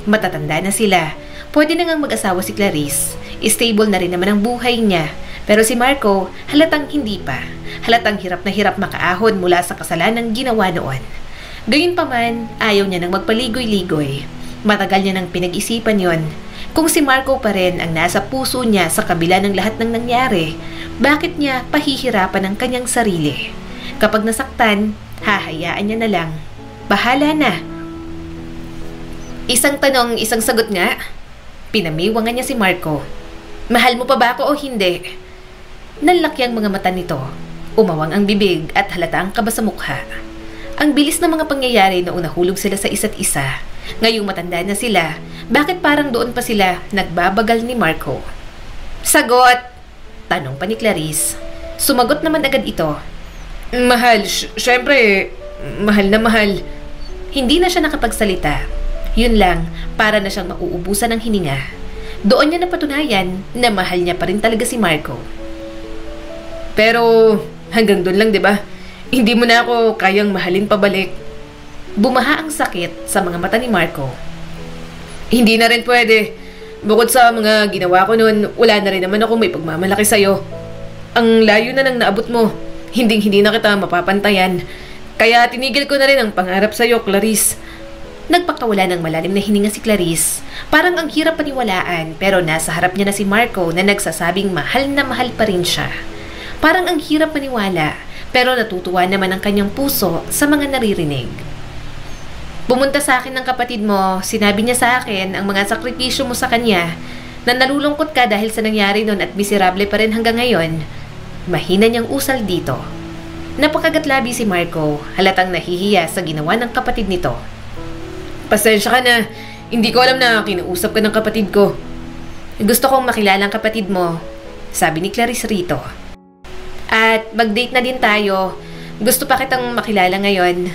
Matatanda na sila. Pwede na ngang mag-asawa si Clarice. Stable na rin naman ang buhay niya. Pero si Marco, halatang hindi pa. Halatang hirap na hirap makaahon mula sa kasalanang ginawa noon. Gayunpaman, ayaw niya nang magpaligoy-ligoy. Matagal niya nang pinag-isipan yon. Kung si Marco pa rin ang nasa puso niya sa kabila ng lahat ng nangyari, bakit niya pahihirapan ang kanyang sarili? Kapag nasaktan, hahayaan niya na lang. Bahala na. Isang tanong, isang sagot nga. Pinamiwangan niya si Marco. Mahal mo pa ba ako o hindi? Nanlaki ang mga mata nito. Umawang ang bibig at halata ang kaba sa mukha. Ang bilis ng mga pangyayari na nahulog sila sa isa't isa. Ngayong matanda na sila, bakit parang doon pa sila nagbabagal ni Marco? Sagot! Tanong pa ni Clarice. Sumagot naman agad ito. Mahal, syempre, mahal na mahal. Hindi na siya nakapagsalita. Yun lang, para na siyang mauubusan ng hininga. Doon niya napatunayan na mahal niya pa rin talaga si Marco. Pero hanggang doon lang, 'di ba? Hindi mo na ako kayang mahalin pabalik. Bumaha ang sakit sa mga mata ni Marco. Hindi na rin pwede. Bukod sa mga ginawa ko noon, wala na rin naman ako may pagmamalaki sa'yo. Ang layo na nang naabot mo. Hindi na kita mapapantayan. Kaya tinigil ko na rin ang pangarap sa'yo, Clarice. Nagpakawala ng malalim na hininga si Clarice. Parang ang hirap paniwalaan pero nasa harap niya na si Marco na nagsasabing mahal na mahal pa rin siya. Parang ang hirap maniwala pero natutuwa naman ang kanyang puso sa mga naririnig. Pumunta sa akin ng kapatid mo, sinabi niya sa akin ang mga sakripisyo mo sa kanya na nalulungkot ka dahil sa nangyari noon at miserable pa rin hanggang ngayon. Mahina niyang usal dito. Napakagatlabi si Marco, halatang nahihiya sa ginawa ng kapatid nito. Pasensya ka na, hindi ko alam na kinausap ka ng kapatid ko. Gusto kong makilala ang kapatid mo, sabi ni Clarice rito. At mag-date na din tayo. Gusto pa kitang makilala ngayon.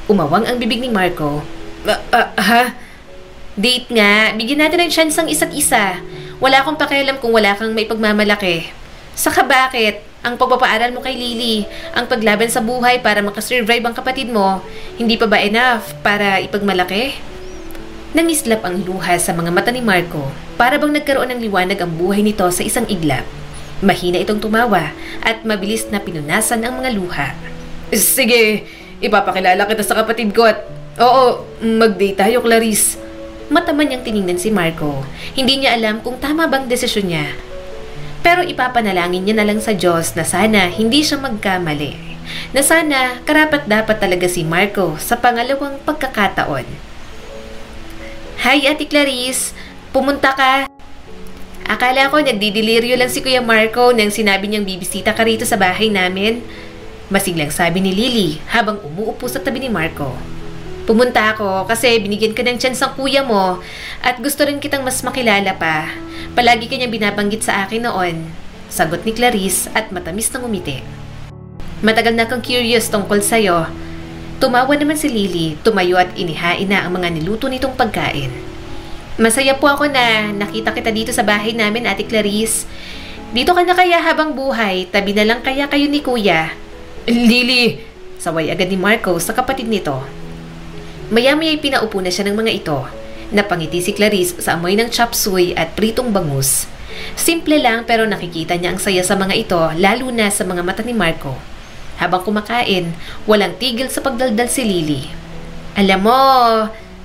Umawang ang bibig ni Marco. Ha? Date nga, bigyan natin ng chance ang isa't isa. Wala akong pakialam kung wala kang may pagmamalaki. Saka bakit? Ang pagpapaaral mo kay Lily, ang paglaban sa buhay para makasurvive ang kapatid mo, hindi pa ba enough para ipagmalaki? Nangislap ang luha sa mga mata ni Marco, para bang nagkaroon ng liwanag ang buhay nito sa isang iglap. Mahina itong tumawa at mabilis na pinunasan ang mga luha. Sige, ipapakilala kita sa kapatid ko at oo, mag-date tayo, Clarice. Mataman niyang tiningnan si Marco. Hindi niya alam kung tama bang desisyon niya. Pero ipapanalangin niya na lang sa Diyos na sana hindi siya magkamali. Na sana karapat-dapat talaga si Marco sa pangalawang pagkakataon. Hi, Ate Clarice. Pumunta ka. Akala ko nagdidelirio lang si Kuya Marco nang sinabi niyang bibisita ka rito sa bahay namin. Masiglang sabi ni Lily habang umuupo sa tabi ni Marco. Pumunta ako kasi binigyan ka ng chance ang kuya mo at gusto rin kitang mas makilala pa. Palagi kanyang binabanggit sa akin noon. Sagot ni Clarice at matamis na ngumiti. Matagal na akong curious tungkol sa'yo. Tumawa naman si Lily, tumayo at inihain na ang mga niluto nitong pagkain. Masaya po ako na nakita kita dito sa bahay namin, Ate Clarice. Dito ka na kaya habang buhay, tabi na lang kaya kayo ni kuya. Lily! Saway agad ni Marco sa kapatid nito. Maya-maya'y pinaupo na siya ng mga ito. Napangiti si Clarice sa amoy ng chop suey at pritong bangus. Simple lang pero nakikita niya ang saya sa mga ito, lalo na sa mga mata ni Marco. Habang kumakain, walang tigil sa pagdaldal si Lily. Alam mo,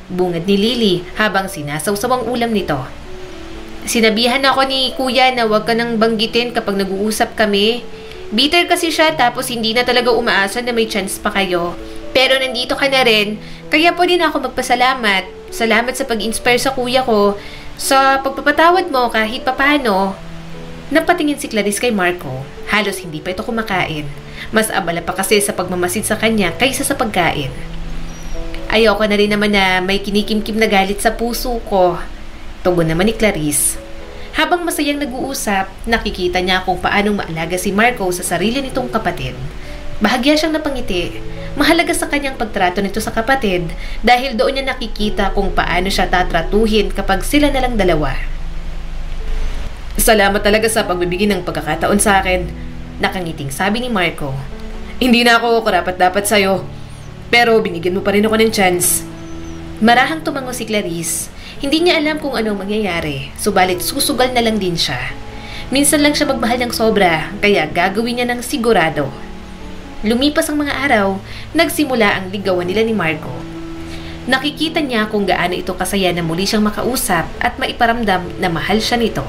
bungad ni Lily habang sinasawsaw ang ulam nito. Sinabihan ako ni kuya na huwag ka nang banggitin kapag nag-uusap kami. Bitter kasi siya tapos hindi na talaga umaasa na may chance pa kayo. Pero nandito ka na rin, kaya po din ako magpasalamat. Salamat sa pag-inspire sa kuya ko, sa pagpapatawad mo kahit papano. Napatingin si Clarice kay Marco. Halos hindi pa ito kumakain. Mas abala pa kasi sa pagmamasid sa kanya kaysa sa pagkain. Ayoko na rin naman na may kinikimkim na galit sa puso ko. Tugon naman ni Clarice. Habang masayang nag-uusap, nakikita niya kung paanong maalaga si Marco sa sarili nitong kapatid. Bahagya siyang napangiti. Mahalaga sa kanyang pagtrato nito sa kapatid dahil doon niya nakikita kung paano siya tatratuhin kapag sila na lang dalawa. Salamat talaga sa pagbibigay ng pagkakataon sa akin, nakangiting sabi ni Marco. Hindi na ako karapat-dapat sa'yo, pero binigyan mo pa rin ako ng chance. Marahang tumango si Clarice. Hindi niya alam kung anong mangyayari, subalit susugal na lang din siya. Minsan lang siya magmahal ng sobra, kaya gagawin niya ng sigurado. Lumipas ang mga araw, nagsimula ang ligawan nila ni Marco. Nakikita niya kung gaano ito kasaya na muli siyang makausap at maiparamdam na mahal siya nito.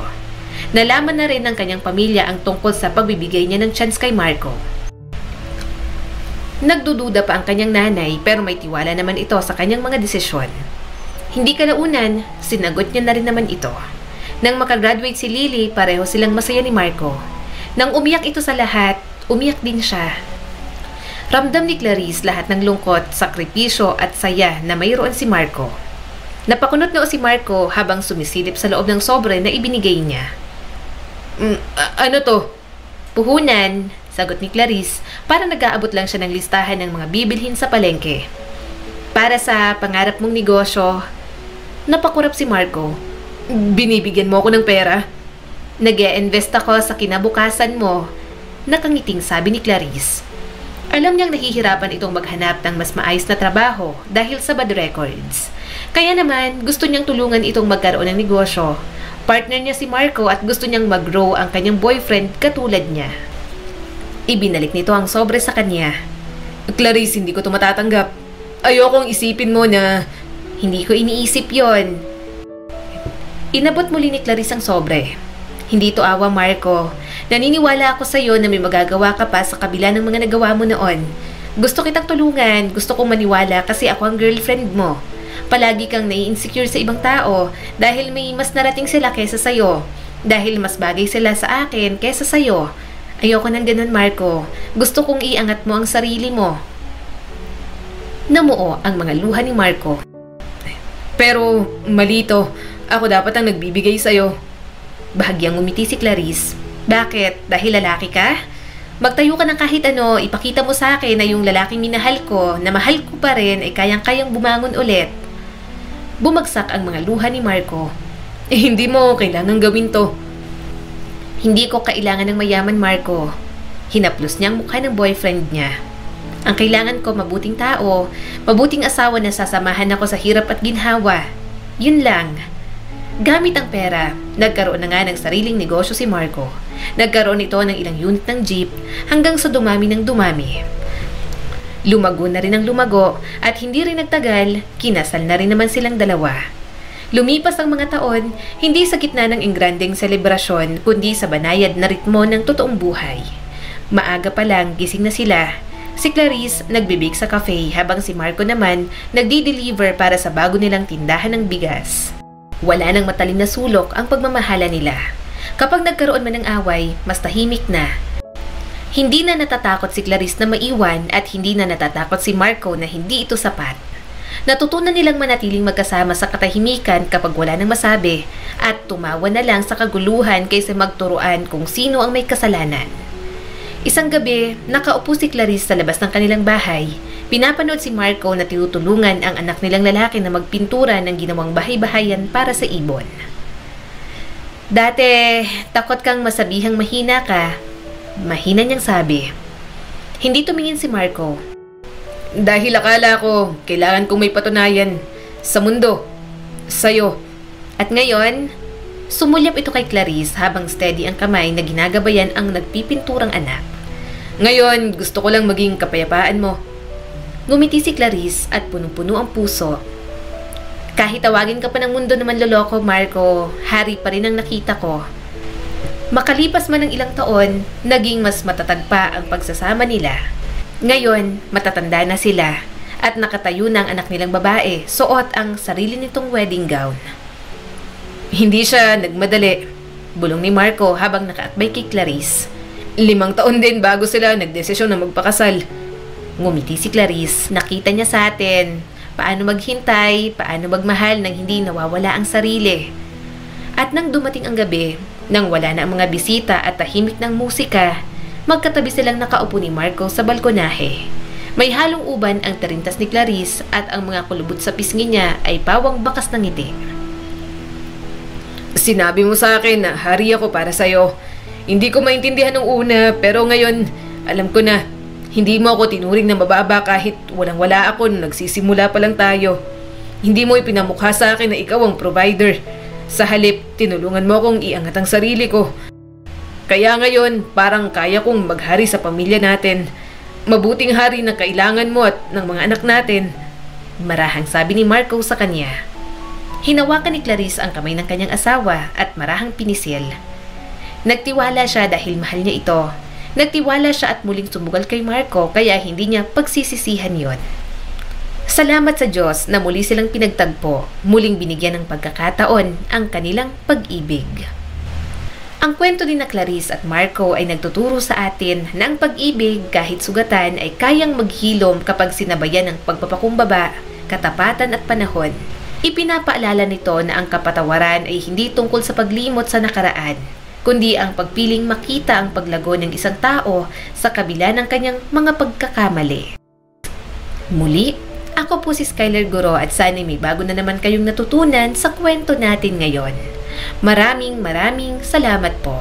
Nalaman na rin ng kanyang pamilya ang tungkol sa pagbibigay niya ng chance kay Marco. Nagdududa pa ang kanyang nanay pero may tiwala naman ito sa kanyang mga desisyon. Hindi kalaunan, sinagot niya na rin naman ito. Nang makagraduate si Lily, pareho silang masaya ni Marco. Nang umiyak ito sa lahat, umiyak din siya. Ramdam ni Clarice lahat ng lungkot, sakripisyo at saya na mayroon si Marco. Napakunot noo si Marco habang sumisilip sa loob ng sobre na ibinigay niya. Ano to? Puhunan, sagot ni Clarice, para nag-aabot lang siya ng listahan ng mga bibilhin sa palengke. Para sa pangarap mong negosyo. Napakurap si Marco. Binibigyan mo ako ng pera? Nag-e-invest ako sa kinabukasan mo, nakangiting sabi ni Clarice. Alam niyang nahihirapan itong maghanap ng mas maayos na trabaho dahil sa bad records. Kaya naman, gusto niyang tulungan itong magkaroon ng negosyo. Partner niya si Marco at gusto niyang mag-grow ang kanyang boyfriend katulad niya. Ibinalik nito ang sobre sa kanya. Clarice, hindi ko ito matatanggap. Ayokong isipin mo na... Hindi ko iniisip yon. Inabot muli ni Clarice ang sobre. Hindi to awa, Marco. Naniniwala ako sa iyo na may magagawa ka pa sa kabila ng mga nagawa mo noon. Gusto kitang tulungan, gusto kong maniwala kasi ako ang girlfriend mo. Palagi kang nai-insecure sa ibang tao dahil may mas narating sila kesa sa'yo. Dahil mas bagay sila sa akin kesa sa'yo. Ayoko ng ganun, Marco. Gusto kong iangat mo ang sarili mo. Namuo ang mga luha ni Marco. Pero malito, ako dapat ang nagbibigay sa'yo. Bahagyang umiti si Clarice. Bakit? Dahil lalaki ka? Magtayo ka ng kahit ano, ipakita mo sa akin na yung lalaking minahal ko, na mahal ko pa rin, ay kayang-kayang bumangon ulit. Bumagsak ang mga luha ni Marco. Hindi mo kailangan gawin to. Hindi ko kailangan ng mayaman, Marco. Hinaplos niya ang mukha ng boyfriend niya. Ang kailangan ko, mabuting tao, mabuting asawa na sasamahan ako sa hirap at ginhawa. Yun lang. Gamit ang pera, nagkaroon na nga ng sariling negosyo si Marco. Nagkaroon ito ng ilang unit ng jeep hanggang sa dumami ng dumami. Lumago na rin ang lumago at hindi rin nagtagal, kinasal na rin naman silang dalawa. Lumipas ang mga taon, hindi sa gitna ng engrandeng selebrasyon, kundi sa banayad na ritmo ng totoong buhay. Maaga pa lang, gising na sila. Si Clarice nagbibig sa cafe habang si Marco naman nagdi-deliver para sa bago nilang tindahan ng bigas. Wala nang matalim na sulok ang pagmamahala nila. Kapag nagkaroon man ng away, mas tahimik na. Hindi na natatakot si Clarice na maiwan at hindi na natatakot si Marco na hindi ito sapat. Natutunan nilang manatiling magkasama sa katahimikan kapag wala nang masabi at tumawa na lang sa kaguluhan kaysa magturuan kung sino ang may kasalanan. Isang gabi, nakaupo si Clarice sa labas ng kanilang bahay. Pinapanood si Marco na tinutulungan ang anak nilang lalaki na magpintura ng ginawang bahay-bahayan para sa ibon. Dati, takot kang masabihang mahina ka. Mahina niyang sabi. Hindi tumingin si Marco. Dahil akala ko, kailangan kong may patunayan sa mundo, sa'yo. At ngayon, sumulyap ito kay Clarice habang steady ang kamay na ginagabayan ang nagpipinturang anak. Ngayon, gusto ko lang maging kapayapaan mo. Ngumiti si Clarice at punong-puno ang puso. Kahit tawagin ka pa ng mundo na manloloko, Marco, hari pa rin ang nakita ko. Makalipas man ng ilang taon, naging mas matatag pa ang pagsasama nila. Ngayon, matatanda na sila at nakatayo na ang anak nilang babae, suot ang sarili nitong wedding gown. Hindi siya nagmadali, bulong ni Marco habang nakaakbay kay Clarice. 5 taon din bago sila nagdesisyon na magpakasal. Ngumiti si Clarice, nakita niya sa atin paano maghintay, paano magmahal nang hindi nawawala ang sarili. At nang dumating ang gabi, nang wala na ang mga bisita at tahimik ng musika, magkatabi silang nakaupo ni Marco sa balkonahe. May halong uban ang tarintas ni Clarice at ang mga kulubot sa pisngi niya ay pawang bakas ng ngiti. Sinabi mo sa akin na hari ako para sa'yo. Hindi ko maintindihan nung una pero ngayon alam ko na. Hindi mo ako tinuring na mababa kahit walang-wala ako nung nagsisimula pa lang tayo. Hindi mo ipinamukha sa akin na ikaw ang provider. Sa halip, tinulungan mo akong iangat ang sarili ko. Kaya ngayon, parang kaya kong maghari sa pamilya natin. Mabuting hari na kailangan mo at ng mga anak natin. Marahang sabi ni Marco sa kanya. Hinawakan ni Clarice ang kamay ng kanyang asawa at marahang pinisil. Nagtiwala siya dahil mahal niya ito. Nagtiwala siya at muling sumugal kay Marco kaya hindi niya pagsisisihan yon. Salamat sa Diyos na muli silang pinagtagpo, muling binigyan ng pagkakataon ang kanilang pag-ibig. Ang kwento din na Clarice at Marco ay nagtuturo sa atin na ang pag-ibig kahit sugatan ay kayang maghilom kapag sinabayan ng pagpapakumbaba, katapatan at panahon. Ipinapaalala nito na ang kapatawaran ay hindi tungkol sa paglimot sa nakaraan, kundi ang pagpiling makita ang paglago ng isang tao sa kabila ng kanyang mga pagkakamali. Muli, ako po si Skyler Guro at sana may bago na naman kayong natutunan sa kwento natin ngayon. Maraming salamat po.